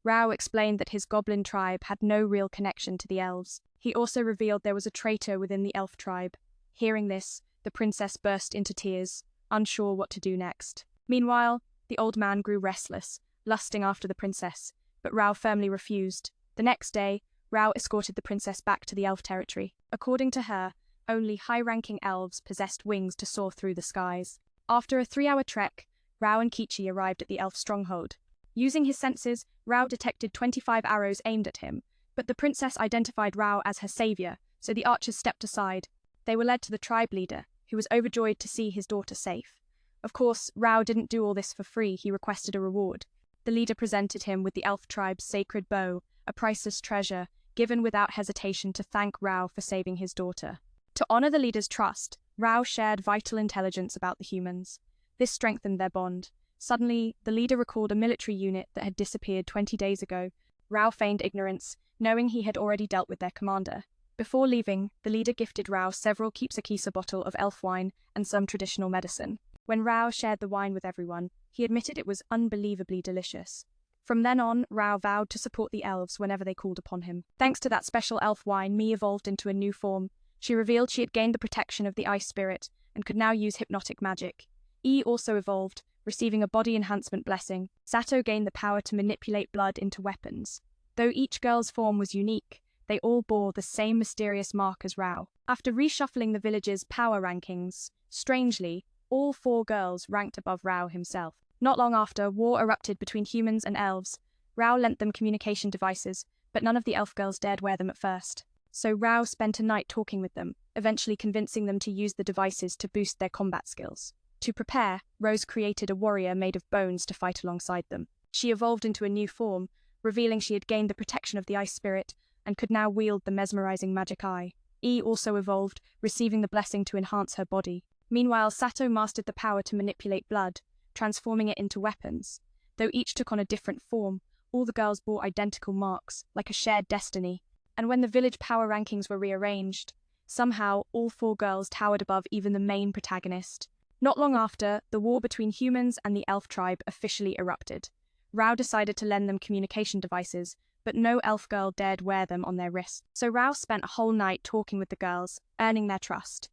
Rao explained that his goblin tribe had no real connection to the elves. He also revealed there was a traitor within the elf tribe. Hearing this, the princess burst into tears, unsure what to do next. Meanwhile, the old man grew restless, lusting after the princess, but Rao firmly refused. The next day, Rao escorted the princess back to the elf territory. According to her, only high-ranking elves possessed wings to soar through the skies. After a 3-hour trek, Rao and Kichi arrived at the elf stronghold. Using his senses, Rao detected 25 arrows aimed at him, but the princess identified Rao as her savior, so the archers stepped aside. They were led to the tribe leader, who was overjoyed to see his daughter safe. Of course, Rao didn't do all this for free. He requested a reward. The leader presented him with the elf tribe's sacred bow, a priceless treasure, given without hesitation to thank Rao for saving his daughter. To honor the leader's trust, Rao shared vital intelligence about the humans. This strengthened their bond. Suddenly, the leader recalled a military unit that had disappeared 20 days ago. Rao feigned ignorance, knowing he had already dealt with their commander. Before leaving, the leader gifted Rao several keepsakesa bottle of elf wine and some traditional medicine. When Rao shared the wine with everyone, he admitted it was unbelievably delicious. From then on, Rao vowed to support the elves whenever they called upon him. Thanks to that special elf wine, Mi evolved into a new form. She revealed she had gained the protection of the ice spirit and could now use hypnotic magic. E also evolved, receiving a body enhancement blessing. Sato gained the power to manipulate blood into weapons. Though each girl's form was unique, they all bore the same mysterious mark as Rao. After reshuffling the village's power rankings, strangely, all 4 girls ranked above Rao himself. Not long after, war erupted between humans and elves. Rao lent them communication devices, but none of the elf girls dared wear them at first. So Rao spent a night talking with them, eventually convincing them to use the devices to boost their combat skills. To prepare, Rose created a warrior made of bones to fight alongside them. She evolved into a new form, revealing she had gained the protection of the ice spirit and could now wield the mesmerizing magic eye. E also evolved, receiving the blessing to enhance her body. Meanwhile, Sato mastered the power to manipulate blood, transforming it into weapons. Though each took on a different form, all the girls bore identical marks, like a shared destiny. And when the village power rankings were rearranged, somehow all 4 girls towered above even the main protagonist. Not long after, the war between humans and the elf tribe officially erupted. Rao decided to lend them communication devices, but no elf girl dared wear them on their wrists. So Rao spent a whole night talking with the girls, earning their trust.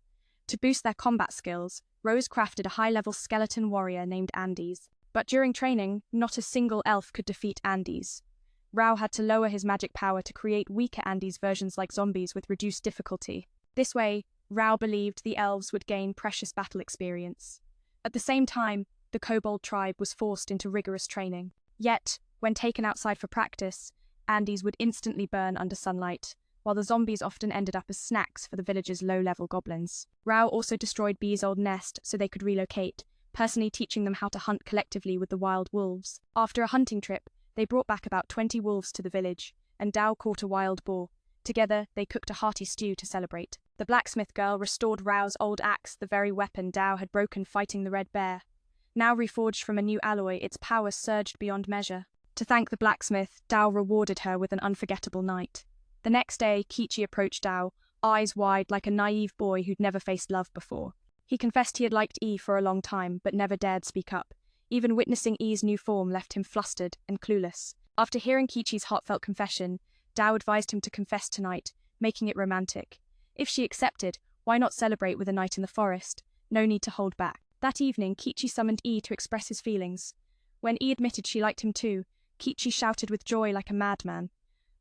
To boost their combat skills, Rose crafted a high-level skeleton warrior named Andes. But during training, not a single elf could defeat Andes. Rao had to lower his magic power to create weaker Andes versions like zombies with reduced difficulty. This way, Rao believed the elves would gain precious battle experience. At the same time, the kobold tribe was forced into rigorous training. Yet, when taken outside for practice, Andes would instantly burn under sunlight, while the zombies often ended up as snacks for the village's low-level goblins. Rao also destroyed Bee's old nest so they could relocate, personally teaching them how to hunt collectively with the wild wolves. After a hunting trip, they brought back about 20 wolves to the village, and Dao caught a wild boar. Together, they cooked a hearty stew to celebrate. The blacksmith girl restored Rao's old axe, the very weapon Dao had broken fighting the red bear. Now reforged from a new alloy, its power surged beyond measure. To thank the blacksmith, Dao rewarded her with an unforgettable night. The next day, Kichi approached Dao, eyes wide like a naive boy who'd never faced love before. He confessed he had liked E for a long time, but never dared speak up. Even witnessing E's new form left him flustered and clueless. After hearing Kichi's heartfelt confession, Dao advised him to confess tonight, making it romantic. If she accepted, why not celebrate with a night in the forest? No need to hold back. That evening, Kichi summoned E to express his feelings. When E admitted she liked him too, Kichi shouted with joy like a madman.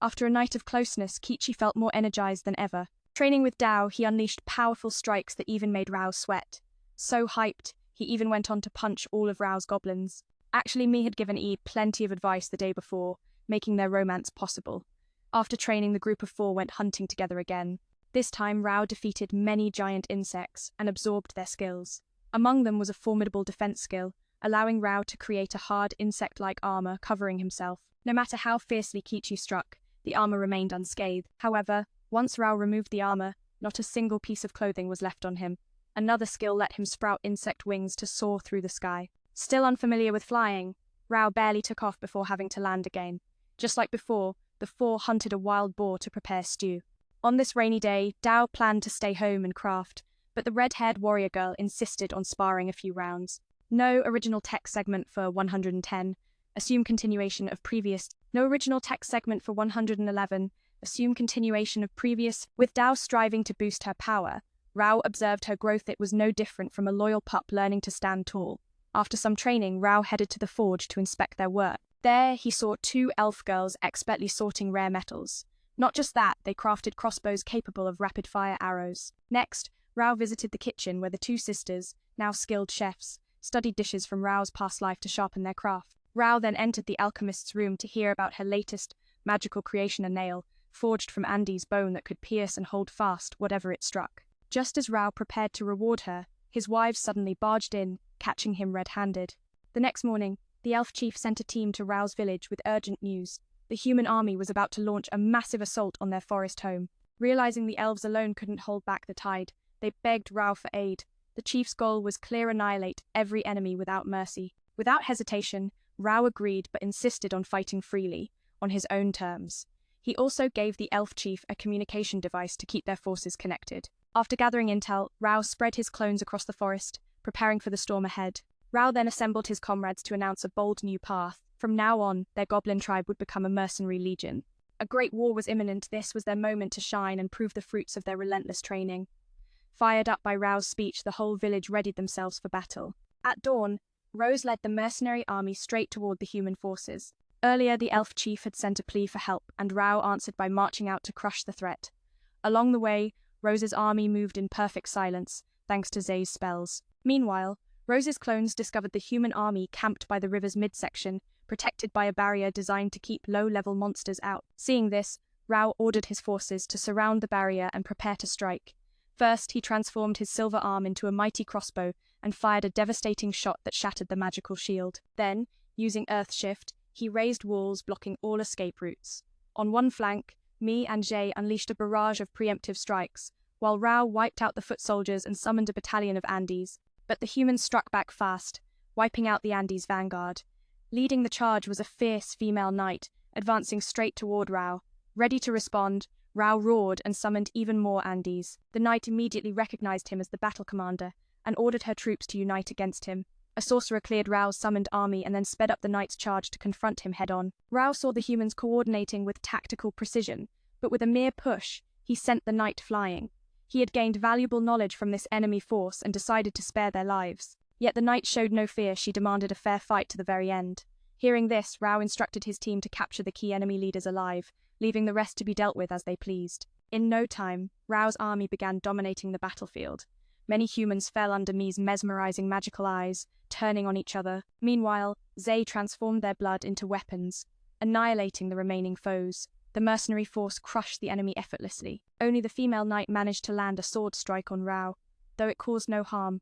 After a night of closeness, Kichi felt more energized than ever. Training with Dao, he unleashed powerful strikes that even made Rao sweat. So hyped, he even went on to punch all of Rao's goblins. Actually, Mi had given E plenty of advice the day before, making their romance possible. After training, the group of 4 went hunting together again. This time, Rao defeated many giant insects and absorbed their skills. Among them was a formidable defense skill, allowing Rao to create a hard insect-like armor covering himself. No matter how fiercely Kichi struck, the armor remained unscathed. However, once Rao removed the armor, not a single piece of clothing was left on him. Another skill let him sprout insect wings to soar through the sky. Still unfamiliar with flying, Rao barely took off before having to land again. Just like before, the 4 hunted a wild boar to prepare stew. On this rainy day, Dao planned to stay home and craft, but the red-haired warrior girl insisted on sparring a few rounds. No original text segment for 110. Assume continuation of previous. No original text segment for 111. Assume continuation of previous. With Dao striving to boost her power, Rao observed her growth. It was no different from a loyal pup learning to stand tall. After some training, Rao headed to the forge to inspect their work. There, he saw 2 elf girls expertly sorting rare metals. Not just that, they crafted crossbows capable of rapid-fire arrows. Next, Rao visited the kitchen where the 2 sisters, now skilled chefs, studied dishes from Rao's past life to sharpen their craft. Rao then entered the alchemist's room to hear about her latest magical creation, a nail, forged from Andy's bone that could pierce and hold fast whatever it struck. Just as Rao prepared to reward her, his wives suddenly barged in, catching him red-handed. The next morning, the elf chief sent a team to Rao's village with urgent news. The human army was about to launch a massive assault on their forest home. Realizing the elves alone couldn't hold back the tide, they begged Rao for aid. The chief's goal was clear: annihilate every enemy without mercy. Without hesitation, Rao agreed but insisted on fighting freely, on his own terms. He also gave the elf chief a communication device to keep their forces connected. After gathering intel, Rao spread his clones across the forest, preparing for the storm ahead. Rao then assembled his comrades to announce a bold new path. From now on, their goblin tribe would become a mercenary legion. A great war was imminent. This was their moment to shine and prove the fruits of their relentless training. Fired up by Rao's speech, the whole village readied themselves for battle. At dawn, Rose led the mercenary army straight toward the human forces. Earlier, the elf chief had sent a plea for help, and Rao answered by marching out to crush the threat. Along the way, Rose's army moved in perfect silence, thanks to Zay's spells. Meanwhile, Rose's clones discovered the human army camped by the river's midsection, protected by a barrier designed to keep low-level monsters out. Seeing this, Rao ordered his forces to surround the barrier and prepare to strike. First, he transformed his silver arm into a mighty crossbow and fired a devastating shot that shattered the magical shield. Then, using Earth Shift, he raised walls blocking all escape routes. On one flank, Mi and Jay unleashed a barrage of preemptive strikes, while Rao wiped out the foot soldiers and summoned a battalion of Andes. But the humans struck back fast, wiping out the Andes' vanguard. Leading the charge was a fierce female knight, advancing straight toward Rao. Ready to respond, Rao roared and summoned even more Andes. The knight immediately recognized him as the battle commander and ordered her troops to unite against him. A sorcerer cleared Rao's summoned army and then sped up the knight's charge to confront him head-on. Rao saw the humans coordinating with tactical precision, but with a mere push, he sent the knight flying. He had gained valuable knowledge from this enemy force and decided to spare their lives. Yet the knight showed no fear. She demanded a fair fight to the very end. Hearing this, Rao instructed his team to capture the key enemy leaders alive, leaving the rest to be dealt with as they pleased. In no time, Rao's army began dominating the battlefield. Many humans fell under Mi's mesmerizing magical eyes, turning on each other. Meanwhile, Zay transformed their blood into weapons, annihilating the remaining foes. The mercenary force crushed the enemy effortlessly. Only the female knight managed to land a sword strike on Rao, though it caused no harm.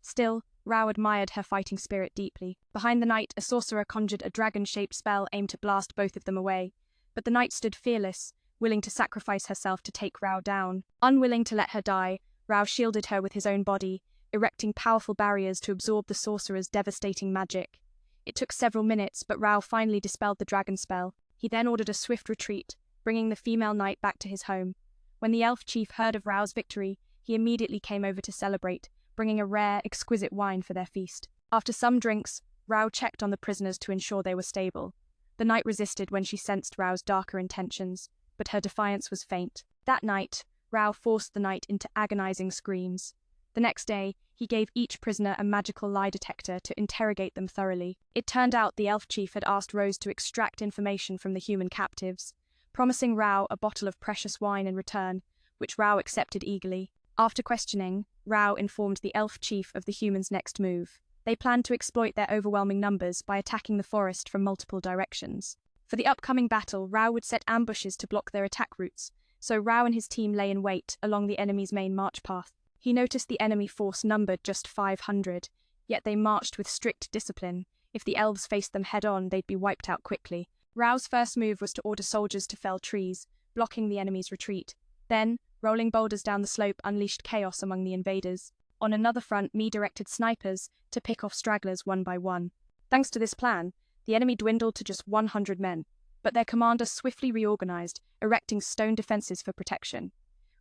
Still, Rao admired her fighting spirit deeply. Behind the knight, a sorcerer conjured a dragon-shaped spell aimed to blast both of them away. But the knight stood fearless, willing to sacrifice herself to take Rao down. Unwilling to let her die, Rao shielded her with his own body, erecting powerful barriers to absorb the sorcerer's devastating magic. It took several minutes, but Rao finally dispelled the dragon spell. He then ordered a swift retreat, bringing the female knight back to his home. When the elf chief heard of Rao's victory, he immediately came over to celebrate, bringing a rare, exquisite wine for their feast. After some drinks, Rao checked on the prisoners to ensure they were stable. The knight resisted when she sensed Rao's darker intentions, but her defiance was faint. That night, Rao forced the knight into agonizing screams. The next day, he gave each prisoner a magical lie detector to interrogate them thoroughly. It turned out the elf chief had asked Rose to extract information from the human captives, promising Rao a bottle of precious wine in return, which Rao accepted eagerly. After questioning, Rao informed the elf chief of the humans' next move. They planned to exploit their overwhelming numbers by attacking the forest from multiple directions. For the upcoming battle, Rao would set ambushes to block their attack routes, so Rao and his team lay in wait along the enemy's main march path. He noticed the enemy force numbered just 500, yet they marched with strict discipline. If the elves faced them head-on, they'd be wiped out quickly. Rao's first move was to order soldiers to fell trees, blocking the enemy's retreat. Then, rolling boulders down the slope unleashed chaos among the invaders. On another front, Mi directed snipers to pick off stragglers one by one. Thanks to this plan, the enemy dwindled to just 100 men, but their commander swiftly reorganized, erecting stone defenses for protection.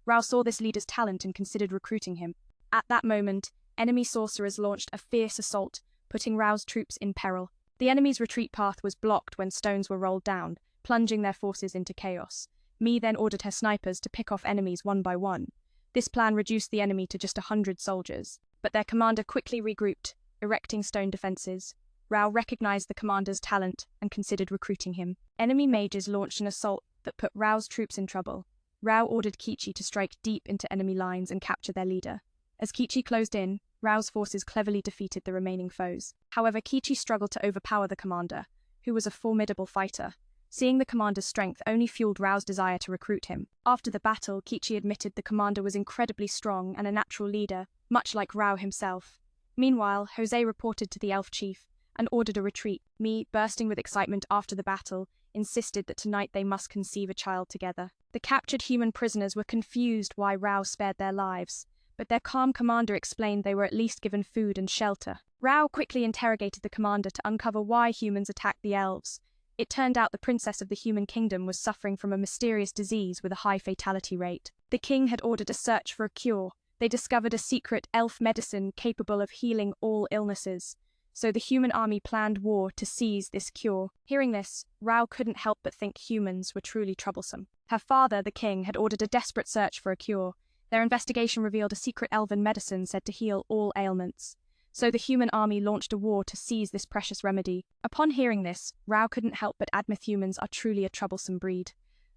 Rao saw this leader's talent and considered recruiting him. At that moment, enemy sorcerers launched a fierce assault, putting Rao's troops in peril. The enemy's retreat path was blocked when stones were rolled down, plunging their forces into chaos. Mi then ordered her snipers to pick off enemies one by one. This plan reduced the enemy to just 100 soldiers, but their commander quickly regrouped, erecting stone defenses. Rao recognized the commander's talent and considered recruiting him. Enemy mages launched an assault that put Rao's troops in trouble. Rao ordered Kichi to strike deep into enemy lines and capture their leader. As Kichi closed in, Rao's forces cleverly defeated the remaining foes. However, Kichi struggled to overpower the commander, who was a formidable fighter. Seeing the commander's strength only fueled Rao's desire to recruit him. After the battle, Kichi admitted the commander was incredibly strong and a natural leader, much like Rao himself. Meanwhile, Jose reported to the elf chief and ordered a retreat. Mi, bursting with excitement after the battle, insisted that tonight they must conceive a child together. The captured human prisoners were confused why Rao spared their lives, but their calm commander explained they were at least given food and shelter. Rao quickly interrogated the commander to uncover why humans attacked the elves. It turned out the princess of the human kingdom was suffering from a mysterious disease with a high fatality rate. The king had ordered a search for a cure. They discovered a secret elf medicine capable of healing all illnesses. So the human army planned war to seize this cure. Hearing this, Rao couldn't help but think humans were truly troublesome. Her father, the king, had ordered a desperate search for a cure. Their investigation revealed a secret elven medicine said to heal all ailments. So the human army launched a war to seize this precious remedy. Upon hearing this, Rao couldn't help but admit humans are truly a troublesome breed.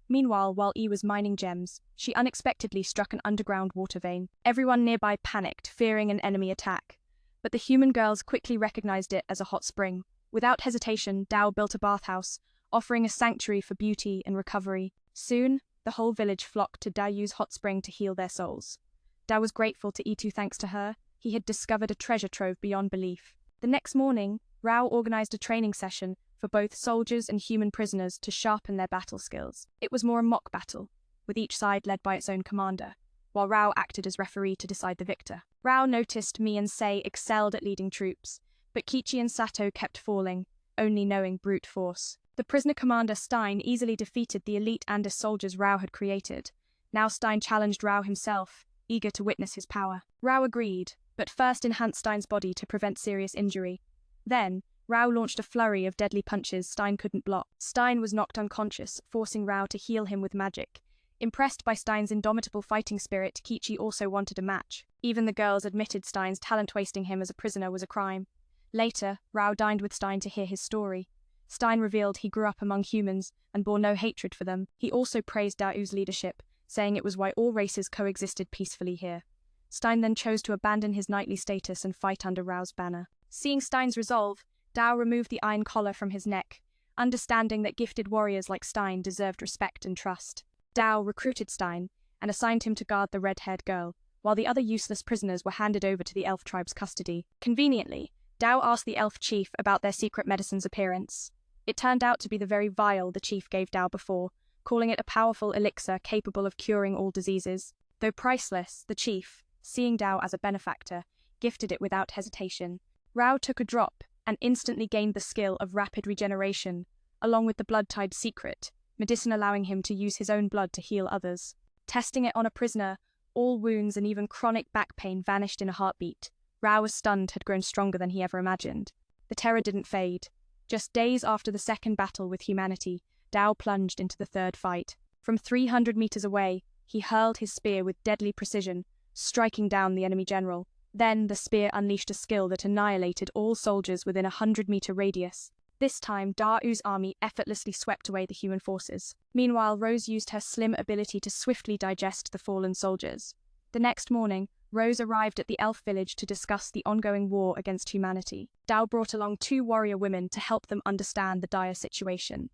Meanwhile, while E was mining gems, she unexpectedly struck an underground water vein. Everyone nearby panicked, fearing an enemy attack. But the human girls quickly recognized it as a hot spring. Without hesitation, Dao built a bathhouse, offering a sanctuary for beauty and recovery. Soon, the whole village flocked to Daoyu's hot spring to heal their souls. Dao was grateful to Itu thanks to her. He had discovered a treasure trove beyond belief. The next morning, Rao organized a training session for both soldiers and human prisoners to sharpen their battle skills. It was more a mock battle, with each side led by its own commander, while Rao acted as referee to decide the victor. Rao noticed Mi and Sei excelled at leading troops, but Kichi and Sato kept falling, only knowing brute force. The prisoner commander Stein easily defeated the elite Andis soldiers Rao had created. Now Stein challenged Rao himself, eager to witness his power. Rao agreed, but first enhanced Stein's body to prevent serious injury. Then, Rao launched a flurry of deadly punches Stein couldn't block. Stein was knocked unconscious, forcing Rao to heal him with magic. Impressed by Stein's indomitable fighting spirit, Kichi also wanted a match. Even the girls admitted Stein's talent wasting him as a prisoner was a crime. Later, Rao dined with Stein to hear his story. Stein revealed he grew up among humans and bore no hatred for them. He also praised Daoyu's leadership, saying it was why all races coexisted peacefully here. Stein then chose to abandon his knightly status and fight under Rao's banner. Seeing Stein's resolve, Dao removed the iron collar from his neck, understanding that gifted warriors like Stein deserved respect and trust. Dao recruited Stein and assigned him to guard the red-haired girl, while the other useless prisoners were handed over to the elf tribe's custody. Conveniently, Dao asked the elf chief about their secret medicine's appearance. It turned out to be the very vial the chief gave Dao before, calling it a powerful elixir capable of curing all diseases. Though priceless, the chief, seeing Dao as a benefactor, gifted it without hesitation. Rao took a drop and instantly gained the skill of rapid regeneration, along with the blood-tied secret, medicine allowing him to use his own blood to heal others. Testing it on a prisoner, all wounds and even chronic back pain vanished in a heartbeat. Rao, was stunned, had grown stronger than he ever imagined. The terror didn't fade. Just days after the second battle with humanity, Dao plunged into the third fight. From 300 meters away, he hurled his spear with deadly precision, striking down the enemy general. Then the spear unleashed a skill that annihilated all soldiers within a 100-meter radius. This time, Dao's army effortlessly swept away the human forces. Meanwhile, Rose used her slim ability to swiftly digest the fallen soldiers. The next morning, Rose arrived at the elf village to discuss the ongoing war against humanity. Dao brought along 2 warrior women to help them understand the dire situation.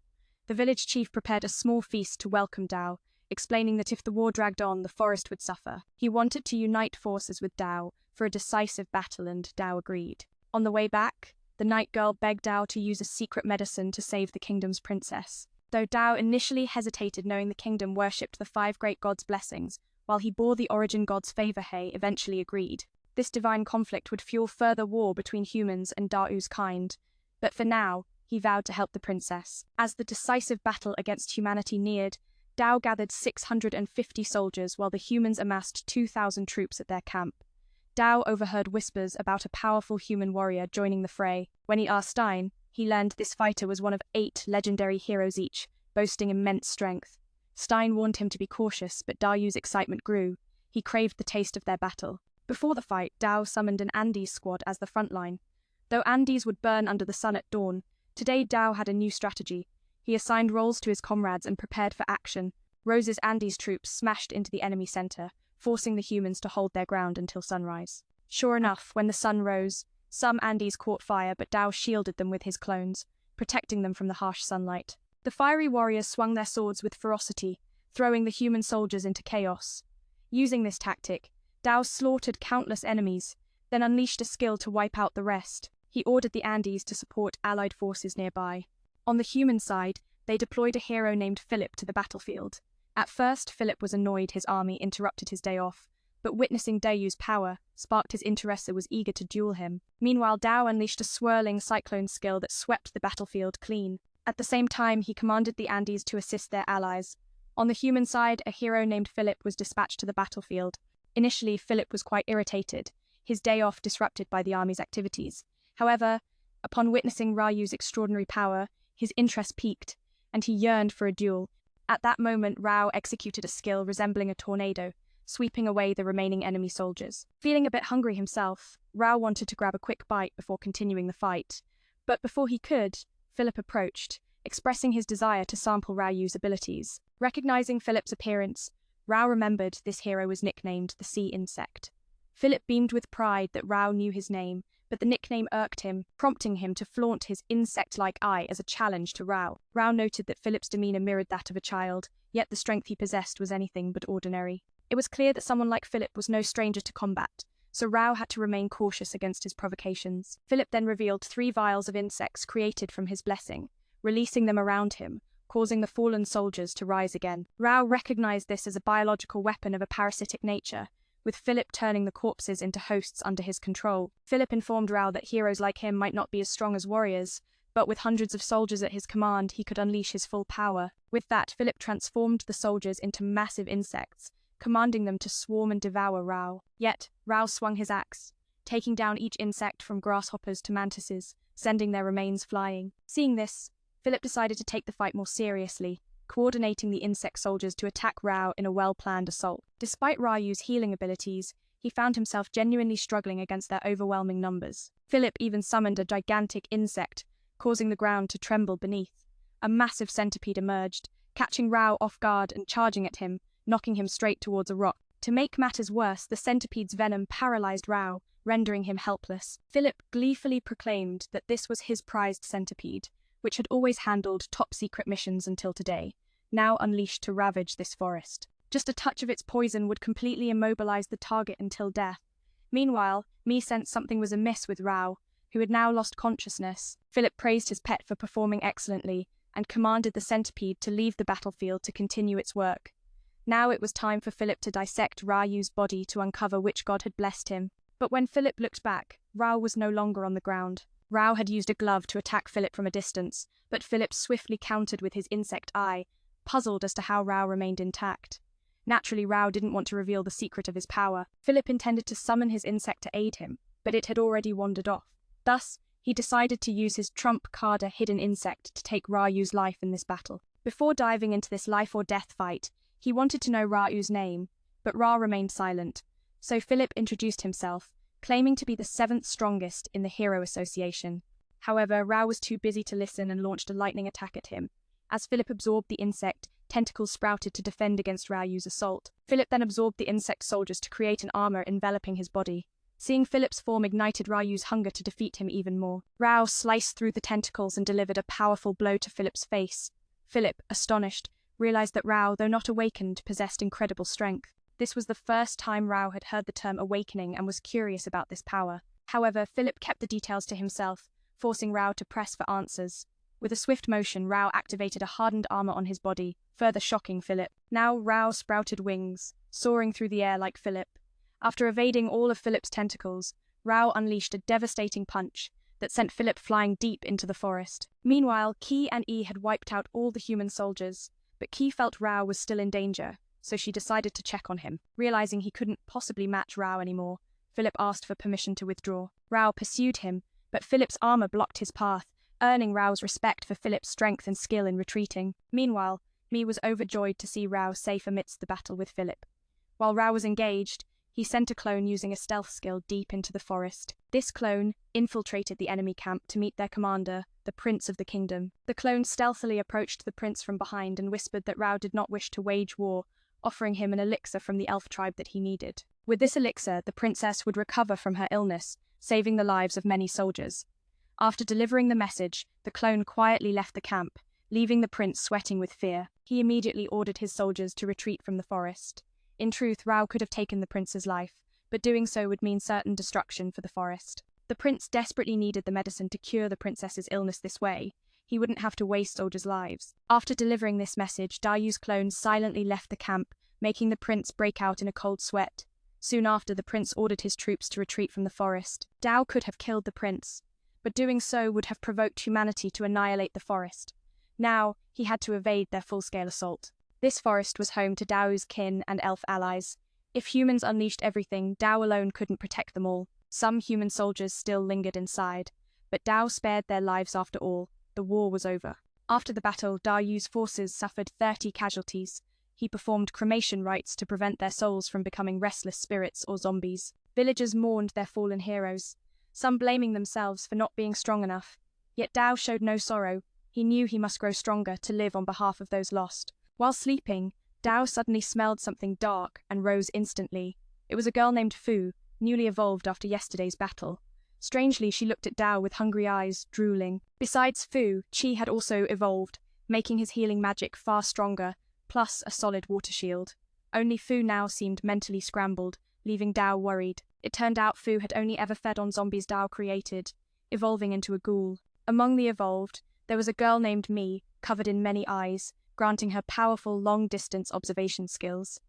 The village chief prepared a small feast to welcome Dao, explaining that if the war dragged on, the forest would suffer. He wanted to unite forces with Dao for a decisive battle, and Dao agreed. On the way back, the night girl begged Dao to use a secret medicine to save the kingdom's princess. Though Dao initially hesitated, knowing the kingdom worshipped the 5 great gods' blessings, while he bore the origin god's favor, he eventually agreed. This divine conflict would fuel further war between humans and Dao's kind, but for now, he vowed to help the princess. As the decisive battle against humanity neared, Dao gathered 650 soldiers while the humans amassed 2,000 troops at their camp. Dao overheard whispers about a powerful human warrior joining the fray. When he asked Stein, he learned this fighter was one of 8 legendary heroes each, boasting immense strength. Stein warned him to be cautious, but Dao's excitement grew. He craved the taste of their battle. Before the fight, Dao summoned an Andes squad as the front line. Though Andes would burn under the sun at dawn, today Dao had a new strategy. He assigned roles to his comrades and prepared for action. Rose's Andes troops smashed into the enemy center, forcing the humans to hold their ground until sunrise. Sure enough, when the sun rose, some Andes caught fire, but Dao shielded them with his clones, protecting them from the harsh sunlight. The fiery warriors swung their swords with ferocity, throwing the human soldiers into chaos. Using this tactic, Dao slaughtered countless enemies, then unleashed a skill to wipe out the rest. He ordered the Andes to support allied forces nearby. On the human side, they deployed a hero named Philip to the battlefield. At first, Philip was annoyed his army interrupted his day off, but witnessing Dao's power sparked his interest and was eager to duel him. Meanwhile, Dao unleashed a swirling cyclone skill that swept the battlefield clean. At the same time, he commanded the Andes to assist their allies. On the human side, a hero named Philip was dispatched to the battlefield. Initially, Philip was quite irritated, his day off disrupted by the army's activities. However, upon witnessing Ryu's extraordinary power, his interest piqued, and he yearned for a duel. At that moment, Rao executed a skill resembling a tornado, sweeping away the remaining enemy soldiers. Feeling a bit hungry himself, Rao wanted to grab a quick bite before continuing the fight. But before he could, Philip approached, expressing his desire to sample Ryu's abilities. Recognizing Philip's appearance, Rao remembered this hero was nicknamed the Sea Insect. Philip beamed with pride that Rao knew his name, but the nickname irked him, prompting him to flaunt his insect-like eye as a challenge to Rao. Rao noted that Philip's demeanor mirrored that of a child, yet the strength he possessed was anything but ordinary. It was clear that someone like Philip was no stranger to combat, so Rao had to remain cautious against his provocations. Philip then revealed 3 vials of insects created from his blessing, releasing them around him, causing the fallen soldiers to rise again. Rao recognized this as a biological weapon of a parasitic nature, with Philip turning the corpses into hosts under his control. Philip informed Rao that heroes like him might not be as strong as warriors, but with hundreds of soldiers at his command, he could unleash his full power. With that, Philip transformed the soldiers into massive insects, commanding them to swarm and devour Rao. Yet, Rao swung his axe, taking down each insect from grasshoppers to mantises, sending their remains flying. Seeing this, Philip decided to take the fight more seriously, coordinating the insect soldiers to attack Rao in a well-planned assault. Despite Ryu's healing abilities, he found himself genuinely struggling against their overwhelming numbers. Philip even summoned a gigantic insect, causing the ground to tremble beneath. A massive centipede emerged, catching Rao off guard and charging at him, knocking him straight towards a rock. To make matters worse, the centipede's venom paralyzed Rao, rendering him helpless. Philip gleefully proclaimed that this was his prized centipede, which had always handled top-secret missions until today, now unleashed to ravage this forest. Just a touch of its poison would completely immobilize the target until death. Meanwhile, Mi sensed something was amiss with Rao, who had now lost consciousness. Philip praised his pet for performing excellently, and commanded the centipede to leave the battlefield to continue its work. Now it was time for Philip to dissect Ryu's body to uncover which god had blessed him. But when Philip looked back, Rao was no longer on the ground. Rao had used a glove to attack Philip from a distance, but Philip swiftly countered with his insect eye, puzzled as to how Rao remained intact. Naturally, Rao didn't want to reveal the secret of his power. Philip intended to summon his insect to aid him, but it had already wandered off. Thus, he decided to use his trump card, a hidden insect, to take Ryu's life in this battle. Before diving into this life-or-death fight, he wanted to know Ryu's name, but Ra remained silent, so Philip introduced himself, claiming to be the 7th strongest in the Hero Association. However, Rao was too busy to listen and launched a lightning attack at him. As Philip absorbed the insect, tentacles sprouted to defend against Rao's assault. Philip then absorbed the insect soldiers to create an armor enveloping his body. Seeing Philip's form ignited Rao's hunger to defeat him even more. Rao sliced through the tentacles and delivered a powerful blow to Philip's face. Philip, astonished, realized that Rao, though not awakened, possessed incredible strength. This was the first time Rao had heard the term awakening and was curious about this power. However, Philip kept the details to himself, forcing Rao to press for answers. With a swift motion, Rao activated a hardened armor on his body, further shocking Philip. Now Rao sprouted wings, soaring through the air like Philip. After evading all of Philip's tentacles, Rao unleashed a devastating punch that sent Philip flying deep into the forest. Meanwhile, Ki and E had wiped out all the human soldiers, but Ki felt Rao was still in danger, so she decided to check on him. Realizing he couldn't possibly match Rao anymore, Philip asked for permission to withdraw. Rao pursued him, but Philip's armor blocked his path, earning Rao's respect for Philip's strength and skill in retreating. Meanwhile, Mi was overjoyed to see Rao safe amidst the battle with Philip. While Rao was engaged, he sent a clone using a stealth skill deep into the forest. This clone infiltrated the enemy camp to meet their commander, the Prince of the Kingdom. The clone stealthily approached the prince from behind and whispered that Rao did not wish to wage war, offering him an elixir from the elf tribe that he needed. With this elixir, the princess would recover from her illness, saving the lives of many soldiers. After delivering the message, the clone quietly left the camp, leaving the prince sweating with fear. He immediately ordered his soldiers to retreat from the forest. In truth, Rao could have taken the prince's life, but doing so would mean certain destruction for the forest. The prince desperately needed the medicine to cure the princess's illness this way. He wouldn't have to waste soldiers' lives. After delivering this message, Dayu's clone silently left the camp, making the prince break out in a cold sweat. Soon after, the prince ordered his troops to retreat from the forest. Dao could have killed the prince, but doing so would have provoked humanity to annihilate the forest. Now, he had to evade their full-scale assault. This forest was home to Dao's kin and elf allies. If humans unleashed everything, Dao alone couldn't protect them all. Some human soldiers still lingered inside, but Dao spared their lives after all. The war was over. After the battle, Dayu's forces suffered 30 casualties. He performed cremation rites to prevent their souls from becoming restless spirits or zombies. Villagers mourned their fallen heroes, some blaming themselves for not being strong enough. Yet Dao showed no sorrow. He knew he must grow stronger to live on behalf of those lost. While sleeping, Dao suddenly smelled something dark and rose instantly. It was a girl named Fu, newly evolved after yesterday's battle. Strangely, she looked at Dao with hungry eyes, drooling. Besides Fu, Qi had also evolved, making his healing magic far stronger, plus a solid water shield. Only Fu now seemed mentally scrambled, leaving Dao worried. It turned out Fu had only ever fed on zombies Dao created, evolving into a ghoul. Among the evolved, there was a girl named Mi, covered in many eyes, granting her powerful long-distance observation skills.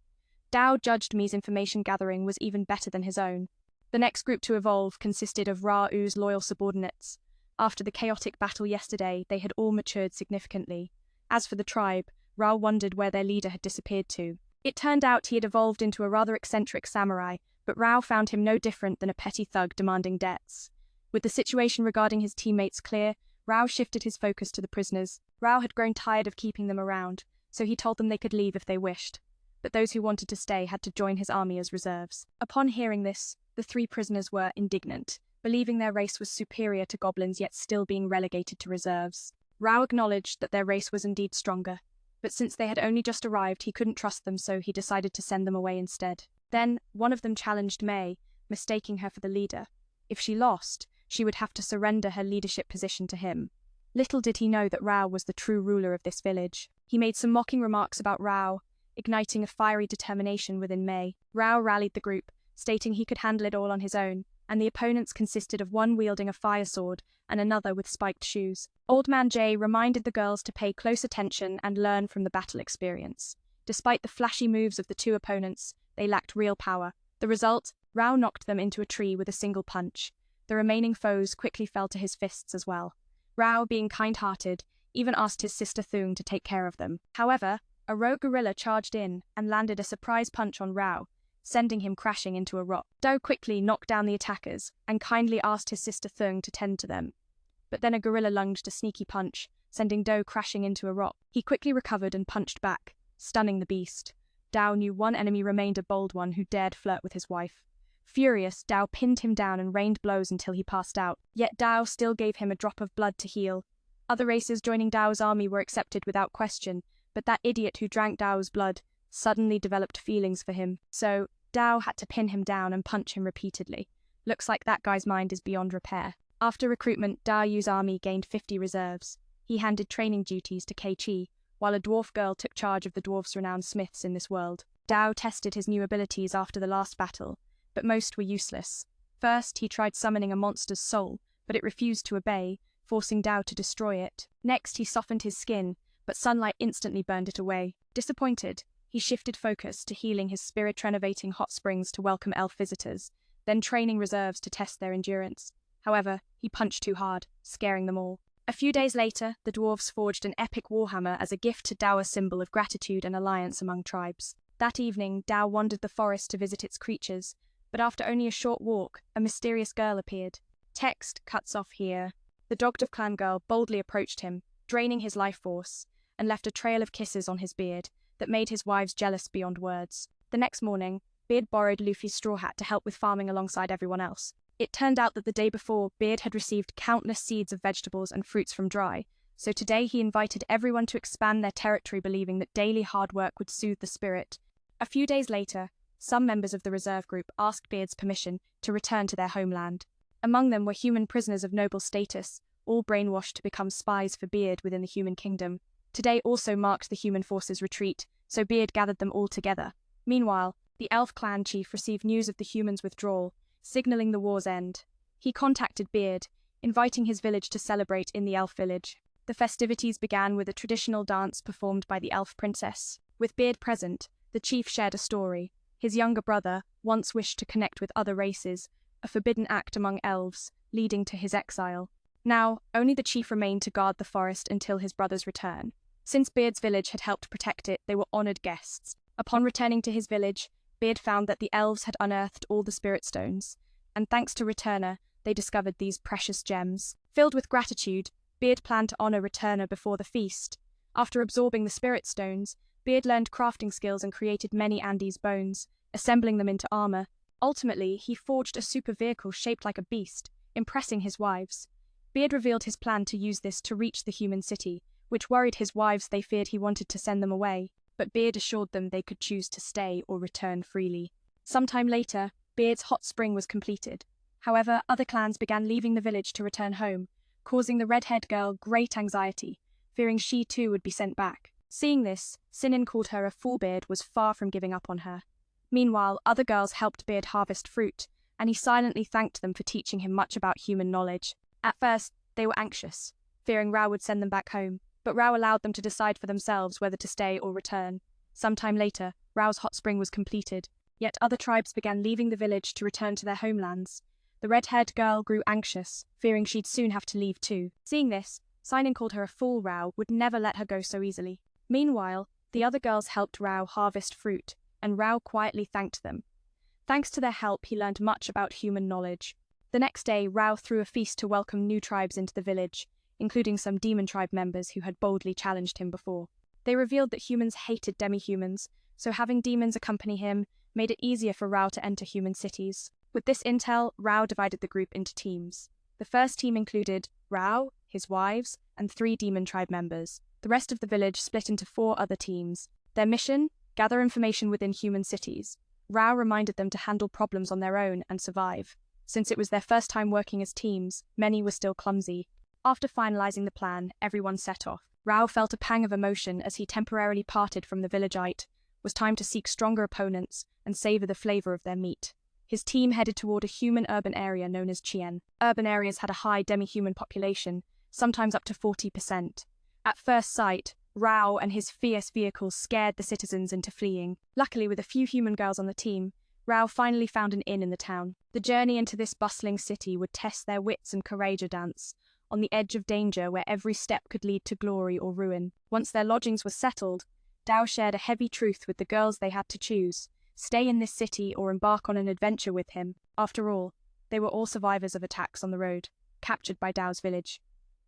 Dao judged Mi's information gathering was even better than his own. The next group to evolve consisted of Ra'u's loyal subordinates. After the chaotic battle yesterday, they had all matured significantly. As for the tribe, Ra wondered where their leader had disappeared to. It turned out he had evolved into a rather eccentric samurai, but Rao found him no different than a petty thug demanding debts. With the situation regarding his teammates clear, Rao shifted his focus to the prisoners. Rao had grown tired of keeping them around, so he told them they could leave if they wished. But those who wanted to stay had to join his army as reserves. Upon hearing this, the 3 prisoners were indignant, believing their race was superior to goblins yet still being relegated to reserves. Rao acknowledged that their race was indeed stronger, but since they had only just arrived, he couldn't trust them, so he decided to send them away instead. Then, one of them challenged Mei, mistaking her for the leader. If she lost, she would have to surrender her leadership position to him. Little did he know that Rao was the true ruler of this village. He made some mocking remarks about Rao, igniting a fiery determination within Mei. Rao rallied the group, stating he could handle it all on his own, and the opponents consisted of one wielding a fire sword and another with spiked shoes. Old Man Jay reminded the girls to pay close attention and learn from the battle experience. Despite the flashy moves of the 2 opponents, they lacked real power. The result? Rao knocked them into a tree with a single punch. The remaining foes quickly fell to his fists as well. Rao, being kind-hearted, even asked his sister Thung to take care of them. However, a rogue gorilla charged in and landed a surprise punch on Rao, sending him crashing into a rock. Do quickly knocked down the attackers and kindly asked his sister Thung to tend to them. But then a gorilla lunged a sneaky punch, sending Do crashing into a rock. He quickly recovered and punched back, stunning the beast. Dao knew one enemy remained, a bold one who dared flirt with his wife. Furious, Dao pinned him down and rained blows until he passed out. Yet Dao still gave him a drop of blood to heal. Other races joining Dao's army were accepted without question, but that idiot who drank Dao's blood suddenly developed feelings for him. So Dao had to pin him down and punch him repeatedly. Looks like that guy's mind is beyond repair. After recruitment, Dao's army gained 50 reserves. He handed training duties to Kei-Chi, while a dwarf girl took charge of the dwarves' renowned smiths in this world. Dao tested his new abilities after the last battle, but most were useless. First, he tried summoning a monster's soul, but it refused to obey, forcing Dao to destroy it. Next, he softened his skin, but sunlight instantly burned it away. Disappointed, he shifted focus to healing his spirit-renovating hot springs to welcome elf visitors, then training reserves to test their endurance. However, he punched too hard, scaring them all. A few days later, the dwarves forged an epic warhammer as a gift to Dao's symbol of gratitude and alliance among tribes. That evening, Dao wandered the forest to visit its creatures, but after only a short walk, a mysterious girl appeared. Text cuts off here. The Dogtooth clan girl boldly approached him, draining his life force, and left a trail of kisses on his beard that made his wives jealous beyond words. The next morning, Beard borrowed Luffy's straw hat to help with farming alongside everyone else. It turned out that the day before, Beard had received countless seeds of vegetables and fruits from Dry, so today he invited everyone to expand their territory, believing that daily hard work would soothe the spirit. A few days later, some members of the reserve group asked Beard's permission to return to their homeland. Among them were human prisoners of noble status, all brainwashed to become spies for Beard within the human kingdom. Today also marked the human forces' retreat, so Beard gathered them all together. Meanwhile, the elf clan chief received news of the humans' withdrawal, signaling the war's end. He contacted Beard, inviting his village to celebrate in the elf village. The festivities began with a traditional dance performed by the elf princess. With Beard present, the chief shared a story. His younger brother once wished to connect with other races, a forbidden act among elves, leading to his exile. Now, only the chief remained to guard the forest until his brother's return. Since Beard's village had helped protect it, they were honored guests. Upon returning to his village, Beard found that the elves had unearthed all the spirit stones, and thanks to Returner, they discovered these precious gems. Filled with gratitude, Beard planned to honor Returner before the feast. After absorbing the spirit stones, Beard learned crafting skills and created many Andes bones, assembling them into armor. Ultimately, he forged a super vehicle shaped like a beast, impressing his wives. Beard revealed his plan to use this to reach the human city, which worried his wives. They feared he wanted to send them away, but Beard assured them they could choose to stay or return freely. Sometime later, Beard's hot spring was completed. However, other clans began leaving the village to return home, causing the red-haired girl great anxiety, fearing she too would be sent back. Seeing this, Sinin called her a fool. Beard was far from giving up on her. Meanwhile, other girls helped Beard harvest fruit, and he silently thanked them for teaching him much about human knowledge. At first, they were anxious, fearing Rao would send them back home, but Rao allowed them to decide for themselves whether to stay or return. Sometime later, Rao's hot spring was completed, yet other tribes began leaving the village to return to their homelands. The red-haired girl grew anxious, fearing she'd soon have to leave too. Seeing this, Sinin called her a fool. Rao would never let her go so easily. Meanwhile, the other girls helped Rao harvest fruit, and Rao quietly thanked them. Thanks to their help, he learned much about human knowledge. The next day, Rao threw a feast to welcome new tribes into the village, including some demon tribe members who had boldly challenged him before. They revealed that humans hated demi-humans, so having demons accompany him made it easier for Rao to enter human cities. With this intel, Rao divided the group into teams. The first team included Rao, his wives, and 3 demon tribe members. The rest of the village split into 4 other teams. Their mission? Gather information within human cities. Rao reminded them to handle problems on their own and survive. Since it was their first time working as teams, many were still clumsy. After finalizing the plan, everyone set off. Rao felt a pang of emotion as he temporarily parted from the villageite. It was time to seek stronger opponents and savor the flavor of their meat. His team headed toward a human urban area known as Chien. Urban areas had a high demi-human population, sometimes up to 40%. At first sight, Rao and his fierce vehicles scared the citizens into fleeing. Luckily, with a few human girls on the team, Rao finally found an inn in the town. The journey into this bustling city would test their wits and courage dance, on the edge of danger where every step could lead to glory or ruin. Once their lodgings were settled, Dao shared a heavy truth with the girls. They had to choose: stay in this city or embark on an adventure with him. After all, they were all survivors of attacks on the road, captured by Dao's village.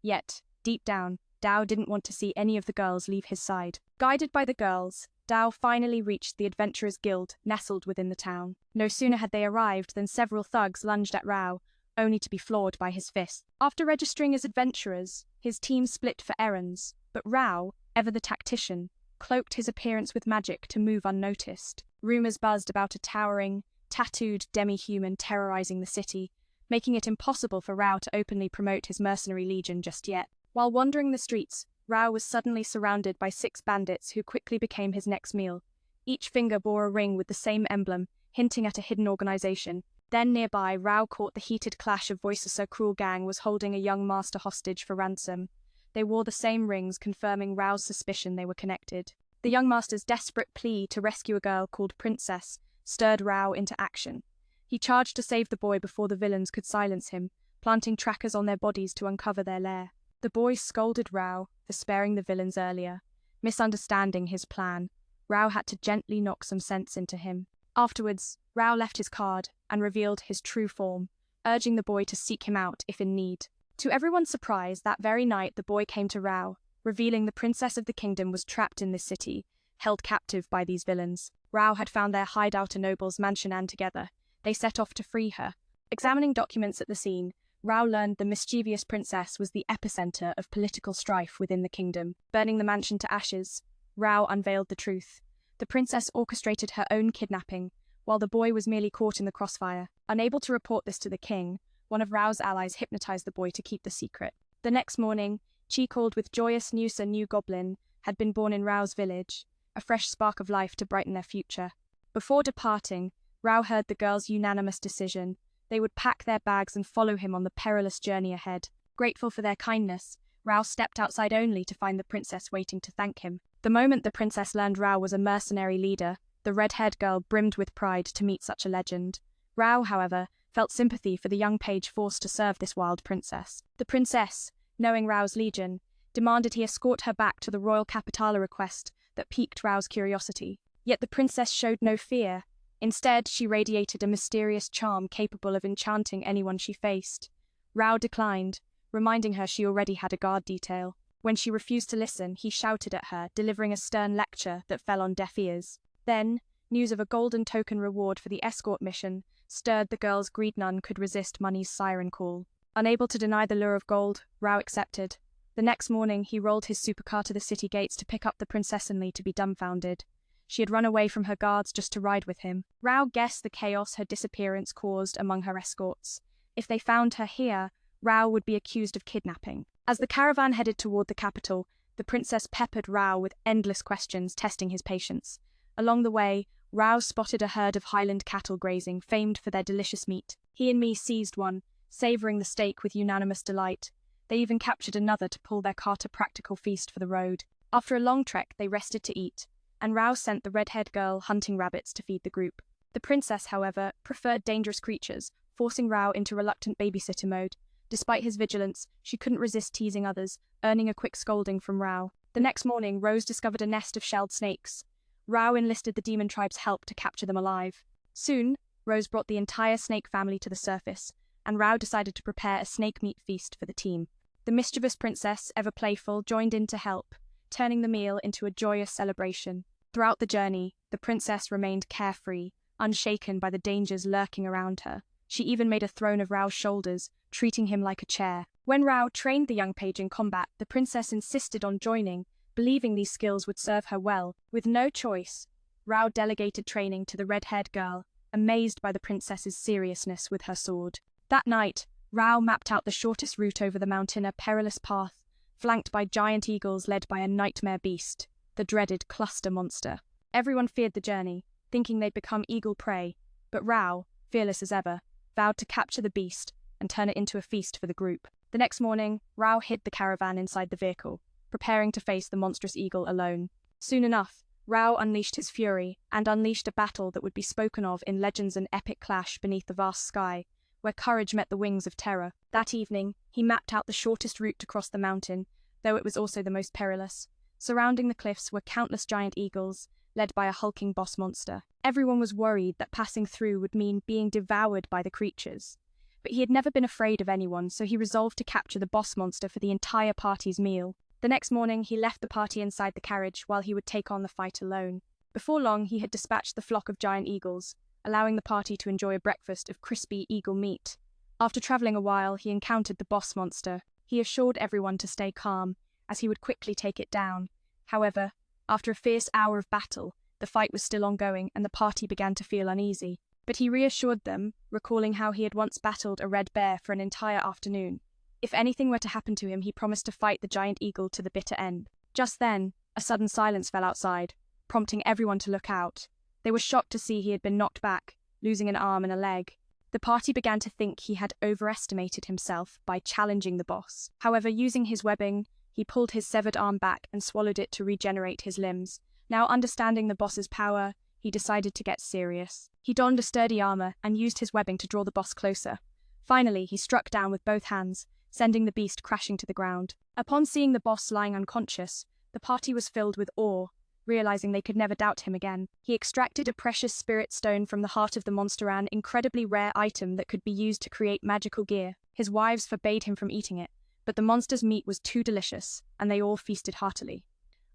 Yet, deep down, Dao didn't want to see any of the girls leave his side. Guided by the girls, Dao finally reached the Adventurers Guild, nestled within the town. No sooner had they arrived than several thugs lunged at Rao, only to be floored by his fists. After registering as adventurers, his team split for errands, but Rao, ever the tactician, cloaked his appearance with magic to move unnoticed. Rumors buzzed about a towering, tattooed demi-human terrorizing the city, making it impossible for Rao to openly promote his mercenary legion just yet. While wandering the streets, Rao was suddenly surrounded by 6 bandits who quickly became his next meal. Each finger bore a ring with the same emblem, hinting at a hidden organization. Then nearby, Rao caught the heated clash of voices a cruel gang was holding a young master hostage for ransom. They wore the same rings, confirming Rao's suspicion they were connected. The young master's desperate plea to rescue a girl called Princess stirred Rao into action. He charged to save the boy before the villains could silence him, planting trackers on their bodies to uncover their lair. The boy scolded Rao for sparing the villains earlier. Misunderstanding his plan, Rao had to gently knock some sense into him. Afterwards, Rao left his card and revealed his true form, urging the boy to seek him out if in need. To everyone's surprise, that very night the boy came to Rao, revealing the princess of the kingdom was trapped in this city, held captive by these villains. Rao had found their hideout a noble's mansion and together, they set off to free her. Examining documents at the scene, Rao learned the mischievous princess was the epicenter of political strife within the kingdom. Burning the mansion to ashes, Rao unveiled the truth. The princess orchestrated her own kidnapping, while the boy was merely caught in the crossfire. Unable to report this to the king, one of Rao's allies hypnotized the boy to keep the secret. The next morning, Chi called with joyous news a new goblin had been born in Rao's village, a fresh spark of life to brighten their future. Before departing, Rao heard the girls' unanimous decision. They would pack their bags and follow him on the perilous journey ahead. Grateful for their kindness, Rao stepped outside only to find the princess waiting to thank him. The moment the princess learned Rao was a mercenary leader, the red-haired girl brimmed with pride to meet such a legend. Rao, however, felt sympathy for the young page forced to serve this wild princess. The princess, knowing Rao's legion, demanded he escort her back to the royal capital, a request that piqued Rao's curiosity. Yet the princess showed no fear. Instead, she radiated a mysterious charm capable of enchanting anyone she faced. Rao declined, reminding her she already had a guard detail. When she refused to listen, he shouted at her, delivering a stern lecture that fell on deaf ears. Then, news of a golden token reward for the escort mission stirred the girl's greed. None could resist money's siren call. Unable to deny the lure of gold, Rao accepted. The next morning, he rolled his supercar to the city gates to pick up the princess, only to be dumbfounded. She had run away from her guards just to ride with him. Rao guessed the chaos her disappearance caused among her escorts. If they found her here, Rao would be accused of kidnapping. As the caravan headed toward the capital, the princess peppered Rao with endless questions, testing his patience. Along the way, Rao spotted a herd of highland cattle grazing, famed for their delicious meat. He and me seized one, savoring the steak with unanimous delight. They even captured another to pull their cart a practical feast for the road. After a long trek, they rested to eat, and Rao sent the red-haired girl hunting rabbits to feed the group. The princess, however, preferred dangerous creatures, forcing Rao into reluctant babysitter mode. Despite his vigilance, she couldn't resist teasing others, earning a quick scolding from Rao. The next morning, Rose discovered a nest of shelled snakes. Rao enlisted the demon tribe's help to capture them alive. Soon, Rose brought the entire snake family to the surface, and Rao decided to prepare a snake meat feast for the team. The mischievous princess, ever playful, joined in to help, turning the meal into a joyous celebration. Throughout the journey, the princess remained carefree, unshaken by the dangers lurking around her. She even made a throne of Rao's shoulders, treating him like a chair. When Rao trained the young page in combat, the princess insisted on joining, believing these skills would serve her well. With no choice, Rao delegated training to the red-haired girl, amazed by the princess's seriousness with her sword. That night, Rao mapped out the shortest route over the mountain, a perilous path, flanked by giant eagles led by a nightmare beast, the dreaded cluster monster. Everyone feared the journey, thinking they'd become eagle prey, but Rao, fearless as ever, vowed to capture the beast and turn it into a feast for the group. The next morning, Rao hid the caravan inside the vehicle, preparing to face the monstrous eagle alone. Soon enough, Rao unleashed his fury and unleashed a battle that would be spoken of in legends, an epic clash beneath the vast sky, where courage met the wings of terror. That evening, he mapped out the shortest route to cross the mountain, though it was also the most perilous. Surrounding the cliffs were countless giant eagles, led by a hulking boss monster. Everyone was worried that passing through would mean being devoured by the creatures. But he had never been afraid of anyone, so he resolved to capture the boss monster for the entire party's meal. The next morning, he left the party inside the carriage while he would take on the fight alone. Before long, he had dispatched the flock of giant eagles, allowing the party to enjoy a breakfast of crispy eagle meat. After traveling a while, he encountered the boss monster. He assured everyone to stay calm, as he would quickly take it down. However, after a fierce hour of battle, the fight was still ongoing and the party began to feel uneasy. But he reassured them, recalling how he had once battled a red bear for an entire afternoon. If anything were to happen to him, he promised to fight the giant eagle to the bitter end. Just then, a sudden silence fell outside, prompting everyone to look out. They were shocked to see he had been knocked back, losing an arm and a leg. The party began to think he had overestimated himself by challenging the boss. However, using his webbing, he pulled his severed arm back and swallowed it to regenerate his limbs. Now understanding the boss's power, he decided to get serious. He donned a sturdy armor and used his webbing to draw the boss closer. Finally, he struck down with both hands, sending the beast crashing to the ground. Upon seeing the boss lying unconscious, the party was filled with awe, realizing they could never doubt him again. He extracted a precious spirit stone from the heart of the monster, an incredibly rare item that could be used to create magical gear. His wives forbade him from eating it, but the monster's meat was too delicious, and they all feasted heartily.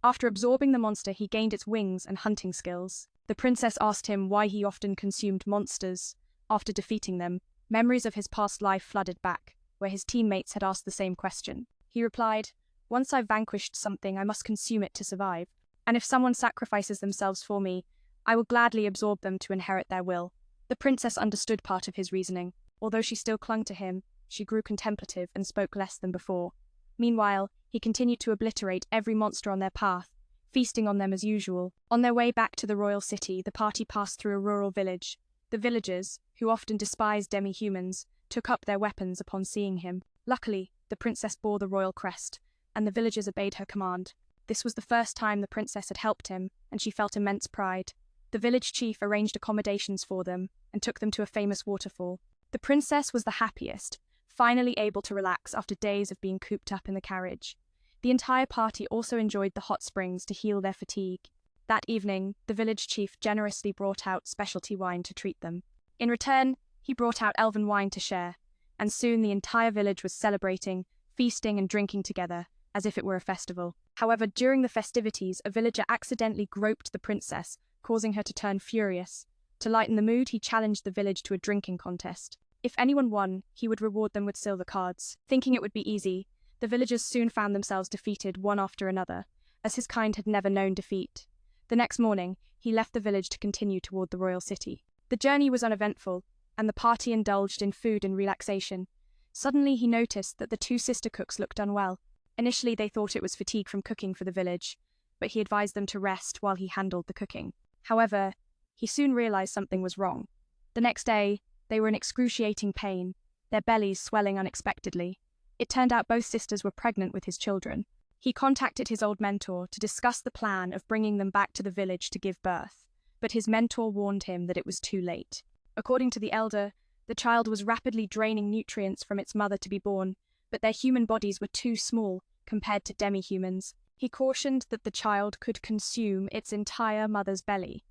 After absorbing the monster, he gained its wings and hunting skills. The princess asked him why he often consumed monsters. After defeating them, memories of his past life flooded back, where his teammates had asked the same question. He replied, "Once I've vanquished something, I must consume it to survive. And if someone sacrifices themselves for me, I will gladly absorb them to inherit their will." The princess understood part of his reasoning. Although she still clung to him, she grew contemplative and spoke less than before. Meanwhile, he continued to obliterate every monster on their path, feasting on them as usual. On their way back to the royal city, the party passed through a rural village. The villagers, who often despised demi-humans, took up their weapons upon seeing him. Luckily, the princess bore the royal crest, and the villagers obeyed her command. This was the first time the princess had helped him, and she felt immense pride. The village chief arranged accommodations for them and took them to a famous waterfall. The princess was the happiest, finally able to relax after days of being cooped up in the carriage. The entire party also enjoyed the hot springs to heal their fatigue. That evening, the village chief generously brought out specialty wine to treat them. In return, he brought out elven wine to share, and soon the entire village was celebrating, feasting and drinking together, as if it were a festival. However, during the festivities, a villager accidentally groped the princess, causing her to turn furious. To lighten the mood, he challenged the village to a drinking contest. If anyone won, he would reward them with silver cards. Thinking it would be easy, the villagers soon found themselves defeated one after another, as his kind had never known defeat. The next morning, he left the village to continue toward the royal city. The journey was uneventful, and the party indulged in food and relaxation. Suddenly, he noticed that the two sister cooks looked unwell. Initially, they thought it was fatigue from cooking for the village, but he advised them to rest while he handled the cooking. However, he soon realized something was wrong. The next day, they were in excruciating pain, their bellies swelling unexpectedly. It turned out both sisters were pregnant with his children. He contacted his old mentor to discuss the plan of bringing them back to the village to give birth, but his mentor warned him that it was too late. According to the elder, the child was rapidly draining nutrients from its mother to be born, but their human bodies were too small compared to demi-humans. He cautioned that the child could consume its entire mother's belly.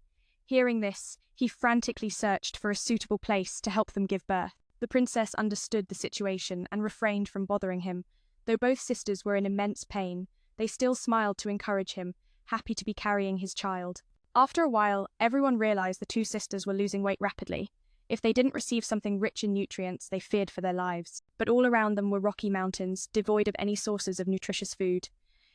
Hearing this, he frantically searched for a suitable place to help them give birth. The princess understood the situation and refrained from bothering him. Though both sisters were in immense pain, they still smiled to encourage him, happy to be carrying his child. After a while, everyone realized the two sisters were losing weight rapidly. If they didn't receive something rich in nutrients, they feared for their lives. But all around them were rocky mountains, devoid of any sources of nutritious food.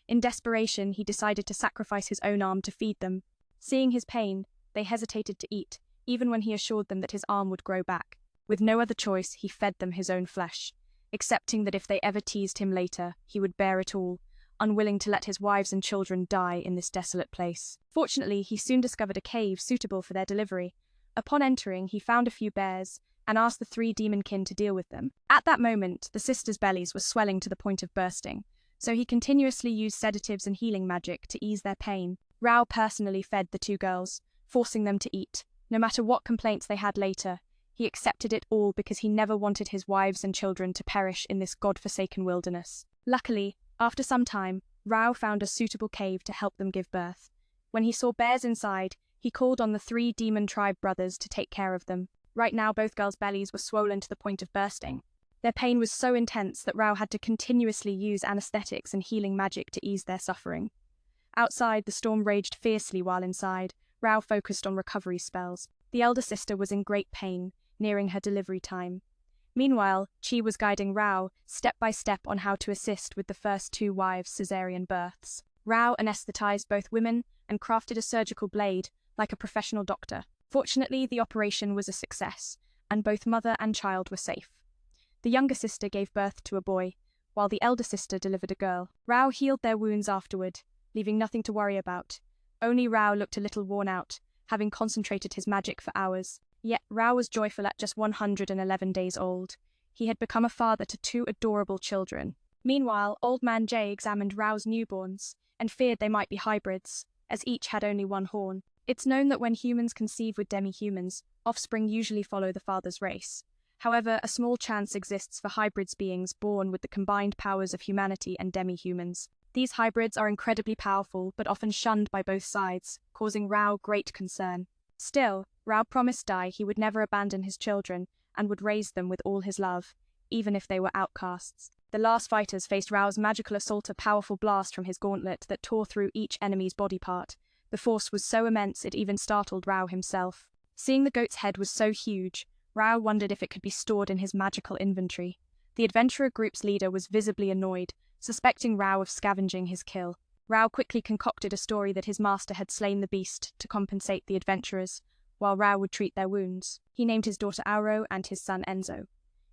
In desperation, he decided to sacrifice his own arm to feed them. Seeing his pain, they hesitated to eat, even when he assured them that his arm would grow back. With no other choice, he fed them his own flesh, accepting that if they ever teased him later, he would bear it all, unwilling to let his wives and children die in this desolate place. Fortunately, he soon discovered a cave suitable for their delivery. Upon entering, he found a few bears and asked the three demonkin to deal with them. At that moment, the sisters' bellies were swelling to the point of bursting, so he continuously used sedatives and healing magic to ease their pain. Rao personally fed the two girls, forcing them to eat. No matter what complaints they had later, he accepted it all because he never wanted his wives and children to perish in this god-forsaken wilderness. Luckily, after some time, Rao found a suitable cave to help them give birth. When he saw bears inside, he called on the three demon tribe brothers to take care of them. Right now, both girls' bellies were swollen to the point of bursting. Their pain was so intense that Rao had to continuously use anesthetics and healing magic to ease their suffering. Outside, the storm raged fiercely while inside, Rao focused on recovery spells. The elder sister was in great pain, nearing her delivery time. Meanwhile, Chi was guiding Rao step by step on how to assist with the first 2 wives' caesarean births. Rao anesthetized both women and crafted a surgical blade like a professional doctor. Fortunately, the operation was a success, and both mother and child were safe. The younger sister gave birth to a boy, while the elder sister delivered a girl. Rao healed their wounds afterward, leaving nothing to worry about. Only Rao looked a little worn out, having concentrated his magic for hours. Yet Rao was joyful at just 111 days old. He had become a father to 2 adorable children. Meanwhile, Old Man Jay examined Rao's newborns and feared they might be hybrids, as each had only 1 horn. It's known that when humans conceive with demi-humans, offspring usually follow the father's race. However, a small chance exists for hybrids beings born with the combined powers of humanity and demi-humans. These hybrids are incredibly powerful, but often shunned by both sides, causing Rao great concern. Still, Rao promised Dai he would never abandon his children and would raise them with all his love, even if they were outcasts. The last fighters faced Rao's magical assault, a powerful blast from his gauntlet that tore through each enemy's body part. The force was so immense it even startled Rao himself. Seeing the goat's head was so huge, Rao wondered if it could be stored in his magical inventory. The adventurer group's leader was visibly annoyed, suspecting Rao of scavenging his kill. Rao quickly concocted a story that his master had slain the beast to compensate the adventurers, while Rao would treat their wounds. He named his daughter Auro and his son Enzo.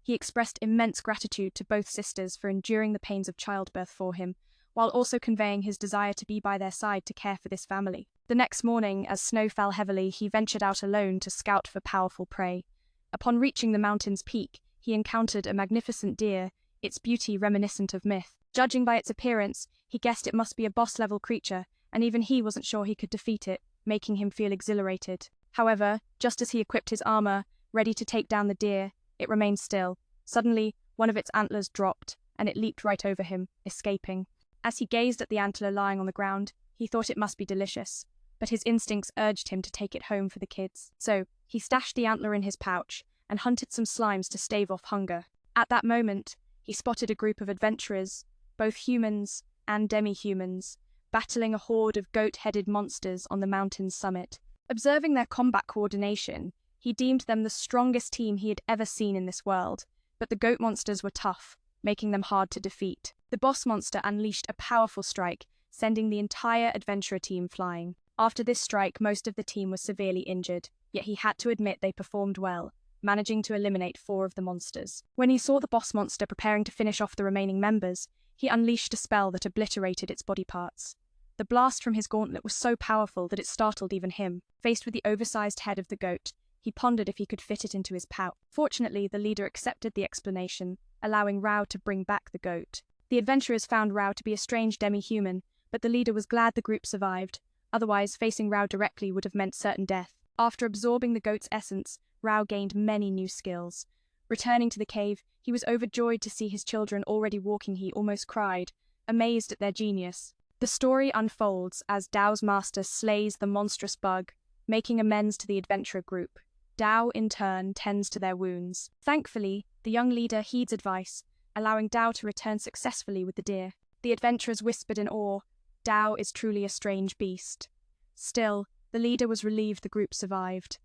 He expressed immense gratitude to both sisters for enduring the pains of childbirth for him, while also conveying his desire to be by their side to care for this family. The next morning, as snow fell heavily, he ventured out alone to scout for powerful prey. Upon reaching the mountain's peak, he encountered a magnificent deer, its beauty reminiscent of myth. Judging by its appearance, he guessed it must be a boss-level creature, and even he wasn't sure he could defeat it, making him feel exhilarated. However, just as he equipped his armor, ready to take down the deer, it remained still. Suddenly, one of its antlers dropped, and it leaped right over him, escaping. As he gazed at the antler lying on the ground, he thought it must be delicious, but his instincts urged him to take it home for the kids. So, he stashed the antler in his pouch and hunted some slimes to stave off hunger. At that moment, he spotted a group of adventurers, both humans and demi-humans, battling a horde of goat-headed monsters on the mountain's summit. Observing their combat coordination, he deemed them the strongest team he had ever seen in this world, but the goat monsters were tough, making them hard to defeat. The boss monster unleashed a powerful strike, sending the entire adventurer team flying. After this strike, most of the team was severely injured, yet he had to admit they performed well, managing to eliminate 4 of the monsters. When he saw the boss monster preparing to finish off the remaining members, he unleashed a spell that obliterated its body parts. The blast from his gauntlet was so powerful that it startled even him. Faced with the oversized head of the goat, he pondered if he could fit it into his pouch. Fortunately, the leader accepted the explanation, allowing Rao to bring back the goat. The adventurers found Rao to be a strange demi-human, but the leader was glad the group survived. Otherwise, facing Rao directly would have meant certain death. After absorbing the goat's essence, Rao gained many new skills. Returning to the cave, he was overjoyed to see his children already walking. He almost cried, amazed at their genius. The story unfolds as Dao's master slays the monstrous bug, making amends to the adventurer group. Dao, in turn, tends to their wounds. Thankfully, the young leader heeds advice, allowing Dao to return successfully with the deer. The adventurers whispered in awe, "Dao is truly a strange beast." Still, the leader was relieved the group survived.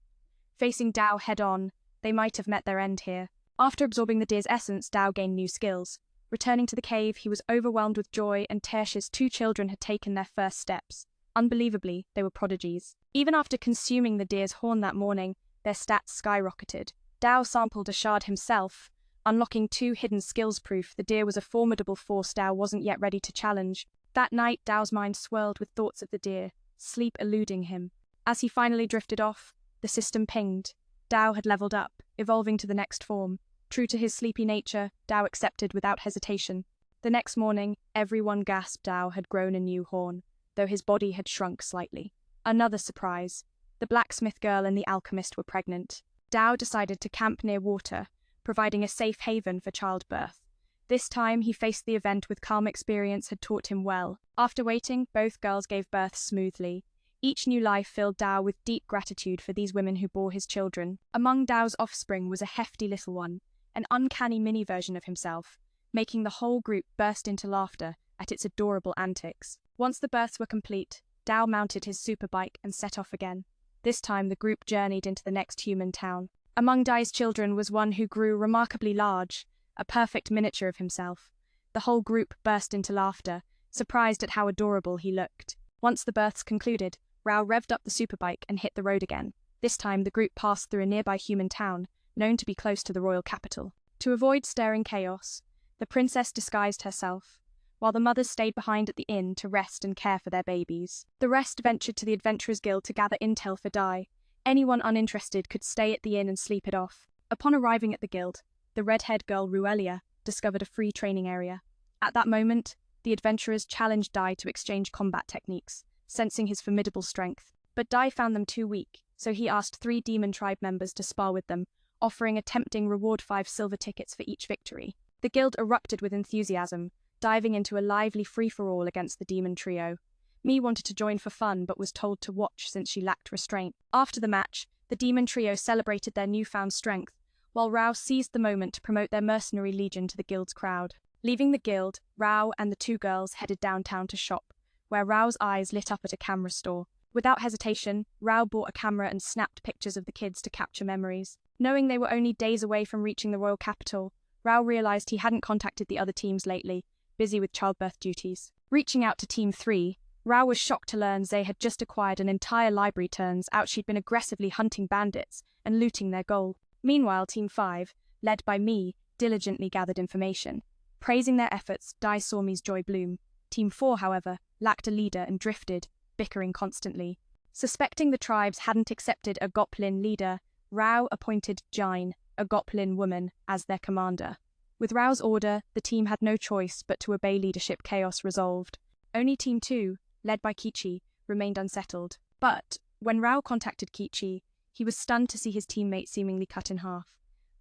Facing Dao head-on, they might have met their end here. After absorbing the deer's essence, Dao gained new skills. Returning to the cave, he was overwhelmed with joy, and Tertius' 2 children had taken their first steps. Unbelievably, they were prodigies. Even after consuming the deer's horn that morning, their stats skyrocketed. Dao sampled a shard himself, unlocking 2 hidden skills proof the deer was a formidable force Dao wasn't yet ready to challenge. That night, Dao's mind swirled with thoughts of the deer, sleep eluding him. As he finally drifted off, the system pinged. Dao had leveled up, evolving to the next form. True to his sleepy nature, Dao accepted without hesitation. The next morning, everyone gasped Dao had grown a new horn, though his body had shrunk slightly. Another surprise. The blacksmith girl and the alchemist were pregnant. Dao decided to camp near water, providing a safe haven for childbirth. This time, he faced the event with calm. Experience had taught him well. After waiting, both girls gave birth smoothly. Each new life filled Dao with deep gratitude for these women who bore his children. Among Dao's offspring was a hefty little one, an uncanny mini version of himself, making the whole group burst into laughter at its adorable antics. Once the births were complete, Dao mounted his superbike and set off again. This time, the group journeyed into the next human town. Among Dai's children was one who grew remarkably large, a perfect miniature of himself. The whole group burst into laughter, surprised at how adorable he looked. Once the births concluded, Rao revved up the superbike and hit the road again. This time, the group passed through a nearby human town, known to be close to the royal capital. To avoid stirring chaos, the princess disguised herself, while the mothers stayed behind at the inn to rest and care for their babies. The rest ventured to the Adventurers Guild to gather intel for Dai. Anyone uninterested could stay at the inn and sleep it off. Upon arriving at the guild, the red-haired girl Ruelia discovered a free training area. At that moment, the adventurers challenged Dai to exchange combat techniques, sensing his formidable strength. But Dai found them too weak, so he asked 3 demon tribe members to spar with them, offering a tempting reward 5 silver tickets for each victory. The guild erupted with enthusiasm, diving into a lively free-for-all against the demon trio. Mi wanted to join for fun but was told to watch since she lacked restraint. After the match, the demon trio celebrated their newfound strength, while Rao seized the moment to promote their mercenary legion to the guild's crowd. Leaving the guild, Rao and the 2 girls headed downtown to shop, where Rao's eyes lit up at a camera store. Without hesitation, Rao bought a camera and snapped pictures of the kids to capture memories. Knowing they were only days away from reaching the royal capital, Rao realized he hadn't contacted the other teams lately, busy with childbirth duties. Reaching out to Team 3, Rao was shocked to learn Zay had just acquired an entire library. Turns out she'd been aggressively hunting bandits and looting their gold. Meanwhile, Team 5, led by Mi, diligently gathered information. Praising their efforts, Dai saw Mi's joy bloom. Team 4, however, lacked a leader and drifted, bickering constantly. Suspecting the tribes hadn't accepted a goblin leader, Rao appointed Jain, a goblin woman, as their commander. With Rao's order, the team had no choice but to obey leadership. Chaos resolved. Only Team 2, led by Kichi, remained unsettled. But when Rao contacted Kichi, he was stunned to see his teammate seemingly cut in half.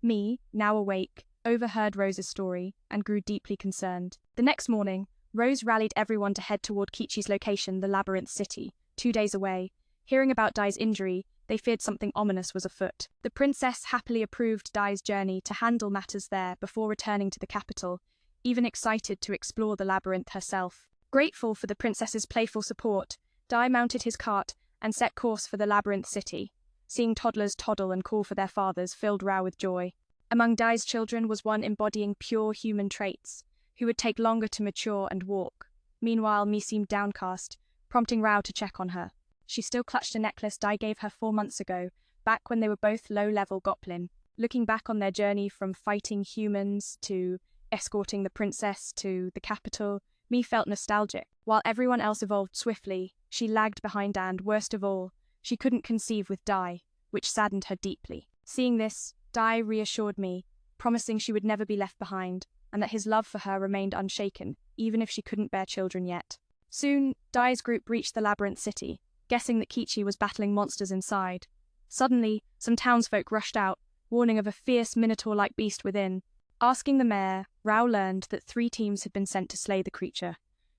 Mi, now awake, overheard Rose's story and grew deeply concerned. The next morning, Rose rallied everyone to head toward Kichi's location, the Labyrinth City, 2 days away. Hearing about Dai's injury, they feared something ominous was afoot. The princess happily approved Dai's journey to handle matters there before returning to the capital, even excited to explore the labyrinth herself. Grateful for the princess's playful support, Dai mounted his cart and set course for the Labyrinth City. Seeing toddlers toddle and call for their fathers filled Rao with joy. Among Dai's children was one embodying pure human traits, who would take longer to mature and walk. Meanwhile, Mi seemed downcast, prompting Rao to check on her. She still clutched a necklace Dai gave her 4 months ago, back when they were both low-level goblin. Looking back on their journey from fighting humans to escorting the princess to the capital, Mi felt nostalgic. While everyone else evolved swiftly, she lagged behind and, worst of all, she couldn't conceive with Dai, which saddened her deeply. Seeing this, Dai reassured Mi, promising she would never be left behind, and that his love for her remained unshaken, even if she couldn't bear children yet. Soon, Dai's group reached the Labyrinth City, guessing that Kichi was battling monsters inside. Suddenly, some townsfolk rushed out, warning of a fierce minotaur-like beast within. Asking the mayor, Rao learned that 3 teams had been sent to slay the creature,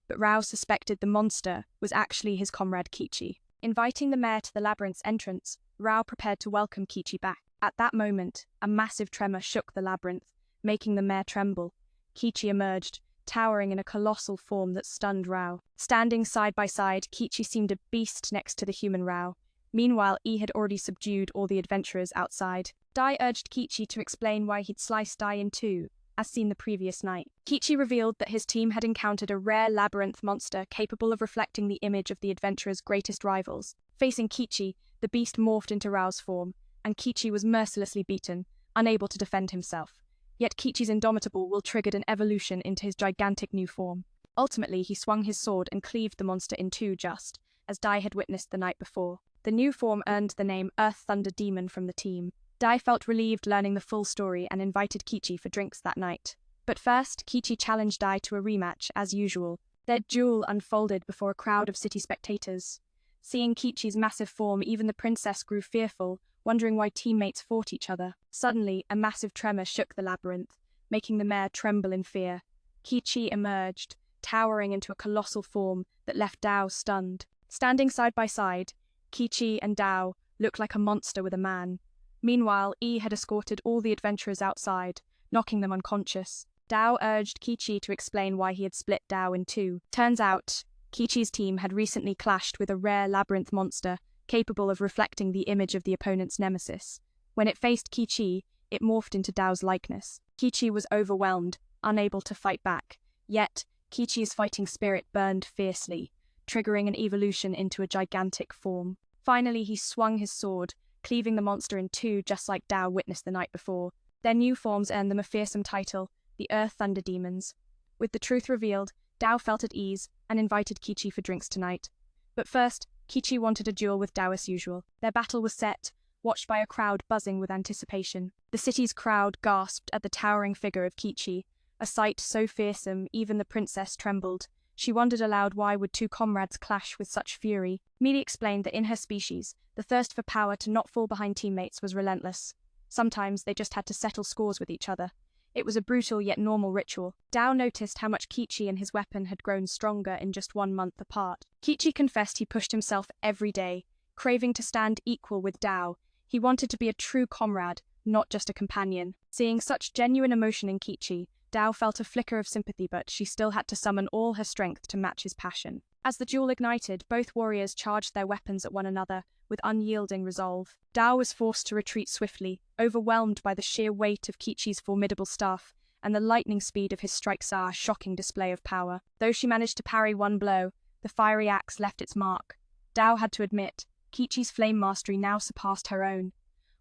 but Rao suspected the monster was actually his comrade Kichi. Inviting the mayor to the labyrinth's entrance, Rao prepared to welcome Kichi back. At that moment, a massive tremor shook the labyrinth, making the mayor tremble. Kichi emerged, towering in a colossal form that stunned Rao. Standing side by side, Kichi seemed a beast next to the human Rao. Meanwhile, E had already subdued all the adventurers outside. Dai urged Kichi to explain why he'd sliced Dai in 2, as seen the previous night. Kichi revealed that his team had encountered a rare labyrinth monster capable of reflecting the image of the adventurers' greatest rivals. Facing Kichi, the beast morphed into Rao's form, and Kichi was mercilessly beaten, unable to defend himself. Yet Kichi's indomitable will triggered an evolution into his gigantic new form. Ultimately, he swung his sword and cleaved the monster in 2 just, as Dai had witnessed the night before. The new form earned the name Earth Thunder Demon from the team. Dai felt relieved learning the full story and invited Kichi for drinks that night. But first, Kichi challenged Dai to a rematch, as usual. Their duel unfolded before a crowd of city spectators. Seeing Kichi's massive form, even the princess grew fearful, wondering why teammates fought each other. Suddenly, a massive tremor shook the labyrinth, making the mayor tremble in fear. Kichi emerged, towering into a colossal form that left Dao stunned. Standing side by side, Kichi and Dao looked like a monster with a man. Meanwhile, E had escorted all the adventurers outside, knocking them unconscious. Dao urged Kichi to explain why he had split Dao in 2. Turns out, Kichi's team had recently clashed with a rare labyrinth monster capable of reflecting the image of the opponent's nemesis. When it faced Qiqi, it morphed into Dao's likeness. Qiqi was overwhelmed, unable to fight back. Yet, Qiqi's fighting spirit burned fiercely, triggering an evolution into a gigantic form. Finally, he swung his sword, cleaving the monster in two just like Dao witnessed the night before. Their new forms earned them a fearsome title, the Earth Thunder Demons. With the truth revealed, Dao felt at ease and invited Qiqi for drinks tonight. But first, Qiqi wanted a duel with Dao as usual. Their battle was set, watched by a crowd buzzing with anticipation. The city's crowd gasped at the towering figure of Qiqi, a sight so fearsome even the princess trembled. She wondered aloud why would two comrades clash with such fury. Mili explained that in her species, the thirst for power to not fall behind teammates was relentless. Sometimes they just had to settle scores with each other. It was a brutal yet normal ritual. Dao noticed how much Qiqi and his weapon had grown stronger in just 1 month apart. Qiqi confessed he pushed himself every day, craving to stand equal with Dao. He wanted to be a true comrade, not just a companion. Seeing such genuine emotion in Qiqi, Dao felt a flicker of sympathy, but she still had to summon all her strength to match his passion. As the duel ignited, both warriors charged their weapons at one another with unyielding resolve. Dao was forced to retreat swiftly, overwhelmed by the sheer weight of Qiqi's formidable staff and the lightning speed of his strike's shocking display of power. Though she managed to parry one blow, the fiery axe left its mark. Dao had to admit, Qiqi's flame mastery now surpassed her own.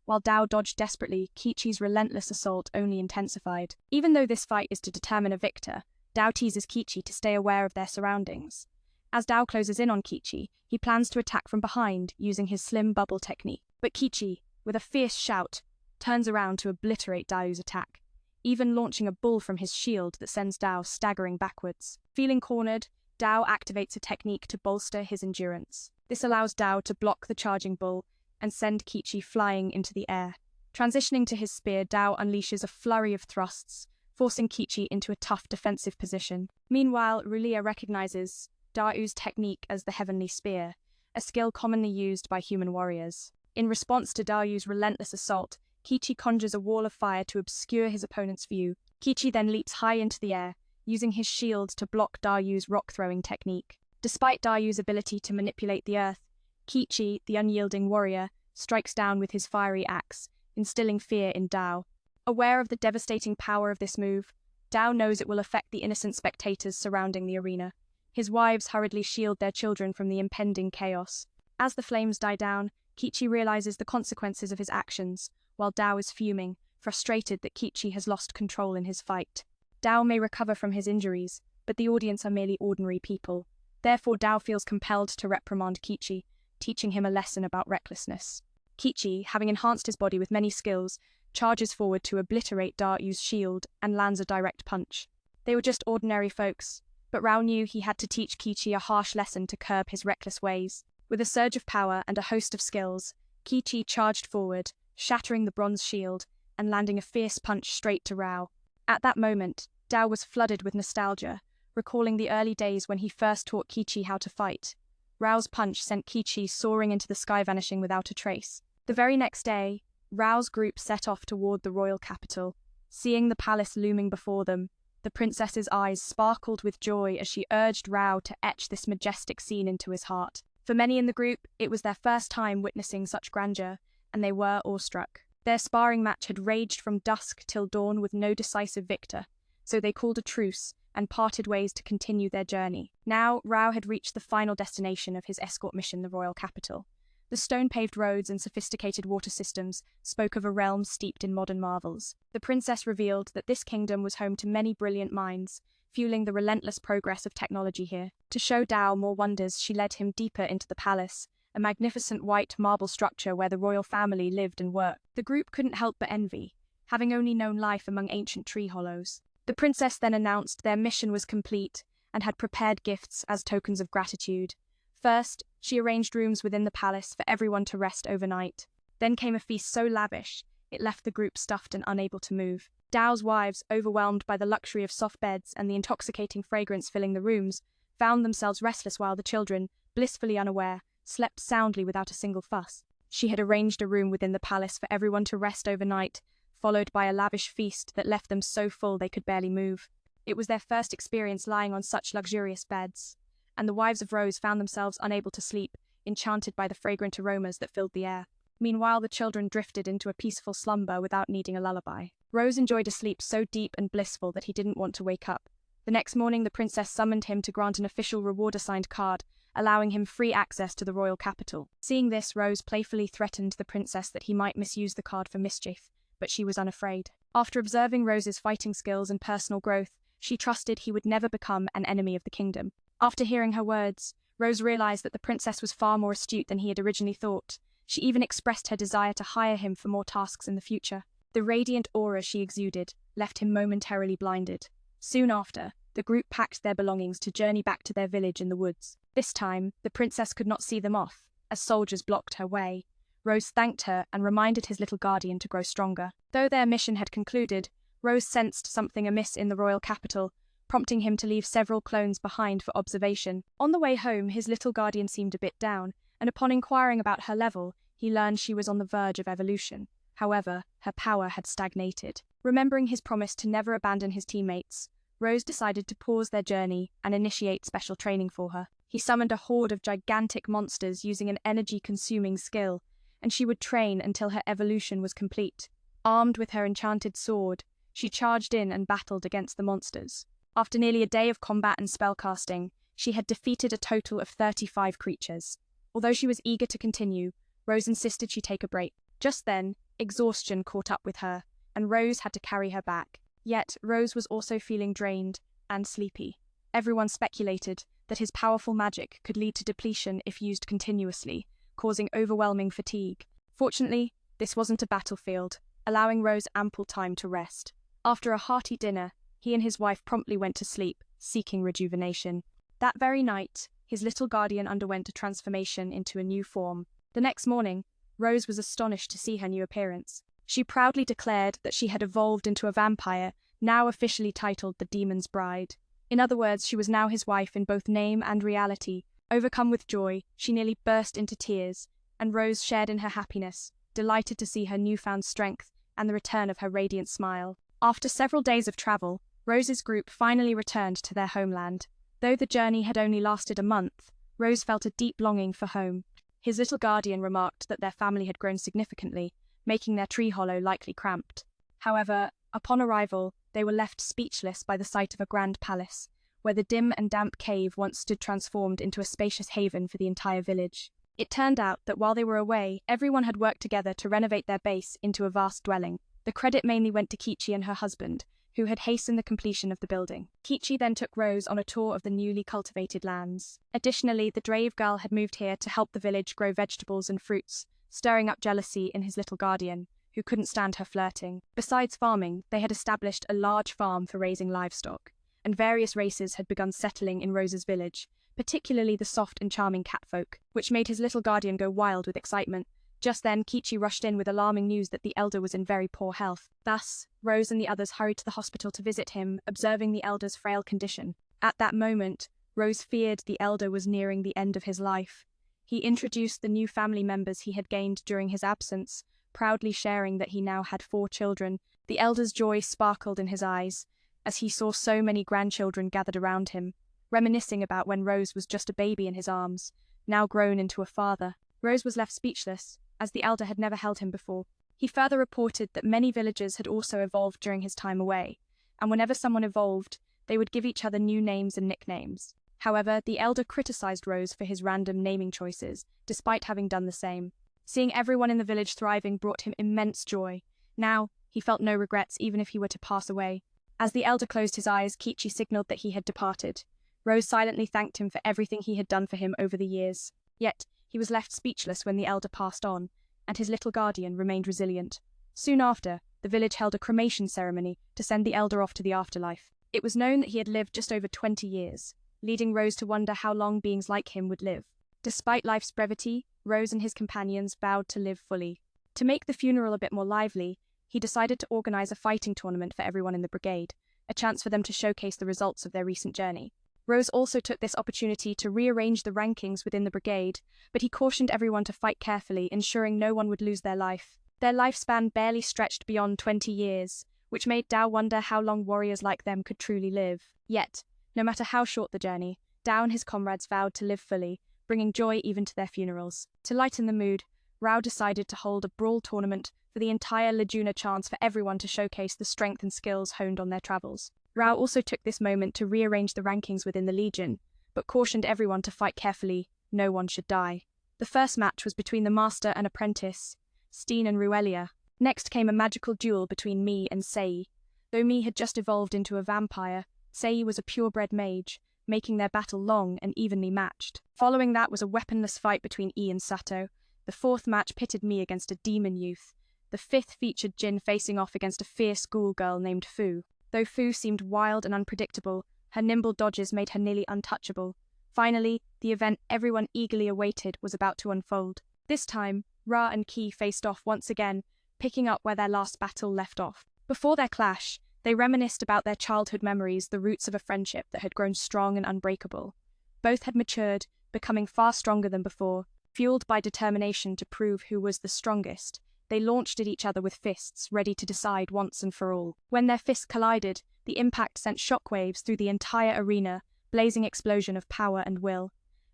While Dao dodged desperately, Qiqi's relentless assault only intensified. Even though this fight is to determine a victor, Dao teases Qiqi to stay aware of their surroundings. As Dao closes in on Qiqi, he plans to attack from behind using his slim bubble technique. But Qiqi, with a fierce shout, turns around to obliterate Dao's attack, even launching a bull from his shield that sends Dao staggering backwards. Feeling cornered, Dao activates a technique to bolster his endurance. This allows Dao to block the charging bull and send Qiqi flying into the air. Transitioning to his spear, Dao unleashes a flurry of thrusts, forcing Qiqi into a tough defensive position. Meanwhile, Rulia recognizes Dao's technique as the Heavenly Spear, a skill commonly used by human warriors. In response to Dao's relentless assault, Qiqi conjures a wall of fire to obscure his opponent's view. Qiqi then leaps high into the air, using his shield to block Dao's rock-throwing technique. Despite Dao's ability to manipulate the earth, Qiqi, the unyielding warrior, strikes down with his fiery axe, instilling fear in Dao. Aware of the devastating power of this move, Dao knows it will affect the innocent spectators surrounding the arena. His wives hurriedly shield their children from the impending chaos. As the flames die down, Qiqi realizes the consequences of his actions, while Dao is fuming, frustrated that Qiqi has lost control in his fight. Dao may recover from his injuries, but the audience are merely ordinary people. Therefore, Dao feels compelled to reprimand Qiqi, teaching him a lesson about recklessness. Qiqi, having enhanced his body with many skills, charges forward to obliterate Dao's shield and lands a direct punch. They were just ordinary folks, but Rao knew he had to teach Qiqi a harsh lesson to curb his reckless ways. With a surge of power and a host of skills, Qiqi charged forward, shattering the bronze shield and landing a fierce punch straight to Rao. At that moment, Dao was flooded with nostalgia, recalling the early days when he first taught Qiqi how to fight. Rao's punch sent Qiqi soaring into the sky, vanishing without a trace. The very next day, Rao's group set off toward the royal capital. Seeing the palace looming before them, the princess's eyes sparkled with joy as she urged Rao to etch this majestic scene into his heart. For many in the group, it was their first time witnessing such grandeur, and they were awestruck. Their sparring match had raged from dusk till dawn with no decisive victor, so they called a truce and parted ways to continue their journey. Now, Rao had reached the final destination of his escort mission, the royal capital. The stone-paved roads and sophisticated water systems spoke of a realm steeped in modern marvels. The princess revealed that this kingdom was home to many brilliant minds, fueling the relentless progress of technology here. To show Dao more wonders, she led him deeper into the palace, a magnificent white marble structure where the royal family lived and worked. The group couldn't help but envy, having only known life among ancient tree hollows. The princess then announced their mission was complete and had prepared gifts as tokens of gratitude. First, she arranged rooms within the palace for everyone to rest overnight. Then came a feast so lavish, it left the group stuffed and unable to move. Dao's wives, overwhelmed by the luxury of soft beds and the intoxicating fragrance filling the rooms, found themselves restless while the children, blissfully unaware, slept soundly without a single fuss. She had arranged a room within the palace for everyone to rest overnight, followed by a lavish feast that left them so full they could barely move. It was their first experience lying on such luxurious beds, and the wives of Rose found themselves unable to sleep, enchanted by the fragrant aromas that filled the air. Meanwhile, the children drifted into a peaceful slumber without needing a lullaby. Rose enjoyed a sleep so deep and blissful that he didn't want to wake up. The next morning, the princess summoned him to grant an official reward-assigned card, allowing him free access to the royal capital. Seeing this, Rose playfully threatened the princess that he might misuse the card for mischief, but she was unafraid. After observing Rose's fighting skills and personal growth, she trusted he would never become an enemy of the kingdom. After hearing her words, Rose realized that the princess was far more astute than he had originally thought. She even expressed her desire to hire him for more tasks in the future. The radiant aura she exuded left him momentarily blinded. Soon after, the group packed their belongings to journey back to their village in the woods. This time, the princess could not see them off, as soldiers blocked her way. Rose thanked her and reminded his little guardian to grow stronger. Though their mission had concluded, Rose sensed something amiss in the royal capital, prompting him to leave several clones behind for observation. On the way home, his little guardian seemed a bit down, and upon inquiring about her level, he learned she was on the verge of evolution. However, her power had stagnated. Remembering his promise to never abandon his teammates, Rose decided to pause their journey and initiate special training for her. He summoned a horde of gigantic monsters using an energy-consuming skill, and she would train until her evolution was complete. Armed with her enchanted sword, she charged in and battled against the monsters. After nearly a day of combat and spellcasting, she had defeated a total of 35 creatures. Although she was eager to continue, Rose insisted she take a break. Just then, exhaustion caught up with her, and Rose had to carry her back. Yet, Rose was also feeling drained and sleepy. Everyone speculated that his powerful magic could lead to depletion if used continuously, causing overwhelming fatigue. Fortunately, this wasn't a battlefield, allowing Rose ample time to rest. After a hearty dinner, he and his wife promptly went to sleep, seeking rejuvenation. That very night, his little guardian underwent a transformation into a new form. The next morning, Rose was astonished to see her new appearance. She proudly declared that she had evolved into a vampire, now officially titled the Demon's Bride. In other words, she was now his wife in both name and reality. Overcome with joy, she nearly burst into tears, and Rose shared in her happiness, delighted to see her newfound strength and the return of her radiant smile. After several days of travel, Rose's group finally returned to their homeland. Though the journey had only lasted a month, Rose felt a deep longing for home. His little guardian remarked that their family had grown significantly, making their tree hollow likely cramped. However, upon arrival, they were left speechless by the sight of a grand palace, where the dim and damp cave once stood transformed into a spacious haven for the entire village. It turned out that while they were away, everyone had worked together to renovate their base into a vast dwelling. The credit mainly went to Kichi and her husband, who had hastened the completion of the building. Kichi then took Rose on a tour of the newly cultivated lands. Additionally, the Drave girl had moved here to help the village grow vegetables and fruits, stirring up jealousy in his little guardian, who couldn't stand her flirting. Besides farming, they had established a large farm for raising livestock, and various races had begun settling in Rose's village, particularly the soft and charming catfolk, which made his little guardian go wild with excitement. Just then, Kichi rushed in with alarming news that the elder was in very poor health. Thus, Rose and the others hurried to the hospital to visit him, observing the elder's frail condition. At that moment, Rose feared the elder was nearing the end of his life. He introduced the new family members he had gained during his absence, proudly sharing that he now had 4 children. The elder's joy sparkled in his eyes, as he saw so many grandchildren gathered around him, reminiscing about when Rose was just a baby in his arms, now grown into a father. Rose was left speechless, as the elder had never held him before. He further reported that many villagers had also evolved during his time away, and whenever someone evolved, they would give each other new names and nicknames. However, the elder criticized Rose for his random naming choices, despite having done the same. Seeing everyone in the village thriving brought him immense joy. Now, he felt no regrets even if he were to pass away. As the elder closed his eyes, Kichi signaled that he had departed. Rose silently thanked him for everything he had done for him over the years. Yet, he was left speechless when the elder passed on, and his little guardian remained resilient. Soon after, the village held a cremation ceremony to send the elder off to the afterlife. It was known that he had lived just over 20 years, leading Rose to wonder how long beings like him would live. Despite life's brevity, Rose and his companions vowed to live fully. To make the funeral a bit more lively, he decided to organize a fighting tournament for everyone in the brigade, a chance for them to showcase the results of their recent journey. Rose also took this opportunity to rearrange the rankings within the brigade, but he cautioned everyone to fight carefully, ensuring no one would lose their life. Their lifespan barely stretched beyond 20 years, which made Dao wonder how long warriors like them could truly live. Yet, no matter how short the journey, Dao and his comrades vowed to live fully, bringing joy even to their funerals. To lighten the mood, Rao decided to hold a brawl tournament for the entire Laguna, chance for everyone to showcase the strength and skills honed on their travels. Rao also took this moment to rearrange the rankings within the Legion, but cautioned everyone to fight carefully. No one should die. The first match was between the master and apprentice, Steen and Ruelia. Next came a magical duel between Mii and Sei. Though Mii had just evolved into a vampire, Sei was a purebred mage, making their battle long and evenly matched. Following that was a weaponless fight between Yi and Sato. The fourth match pitted Mii against a demon youth. The fifth featured Jin facing off against a fierce schoolgirl named Fu. Though Fu seemed wild and unpredictable, her nimble dodges made her nearly untouchable. Finally, the event everyone eagerly awaited was about to unfold. This time, Ra and Ki faced off once again, picking up where their last battle left off. Before their clash, they reminisced about their childhood memories, the roots of a friendship that had grown strong and unbreakable. Both had matured, becoming far stronger than before. Fueled by determination to prove who was the strongest, they launched at each other with fists, ready to decide once and for all. When their fists collided, the impact sent shockwaves through the entire arena, blazing explosion of power and will.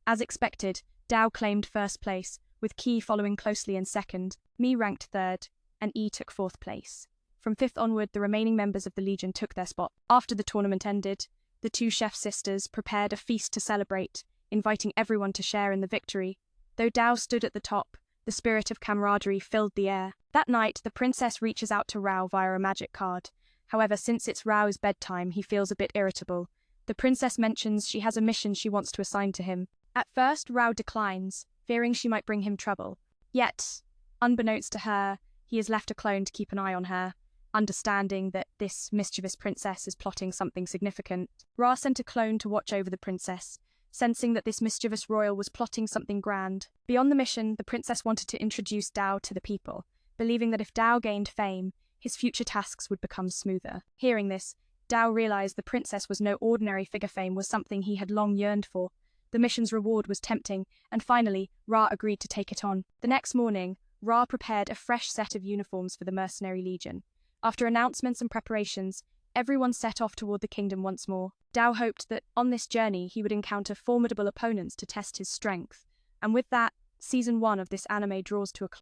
As expected, Dao claimed first place, with Ki following closely in second. Mii ranked third, and Yi took fourth place. From fifth onward, the remaining members of the Legion took their spot. After the tournament ended, the two chef sisters prepared a feast to celebrate, inviting everyone to share in the victory. Though Dao stood at the top, the spirit of camaraderie filled the air. That night, the princess reaches out to Rao via a magic card. However, since it's Rao's bedtime, he feels a bit irritable. The princess mentions she has a mission she wants to assign to him. At first, Rao declines, fearing she might bring him trouble. Yet, unbeknownst to her, he has left a clone to keep an eye on her, understanding that this mischievous princess is plotting something significant. Ra sent a clone to watch over the princess, sensing that this mischievous royal was plotting something grand. Beyond the mission, the princess wanted to introduce Dao to the people, believing that if Dao gained fame, his future tasks would become smoother. Hearing this, Dao realized the princess was no ordinary figure. Fame was something he had long yearned for. The mission's reward was tempting, and finally, Ra agreed to take it on. The next morning, Ra prepared a fresh set of uniforms for the mercenary legion. After announcements and preparations, everyone set off toward the kingdom once more. Dao hoped that, on this journey, he would encounter formidable opponents to test his strength. And with that, Season 1 of this anime draws to a close.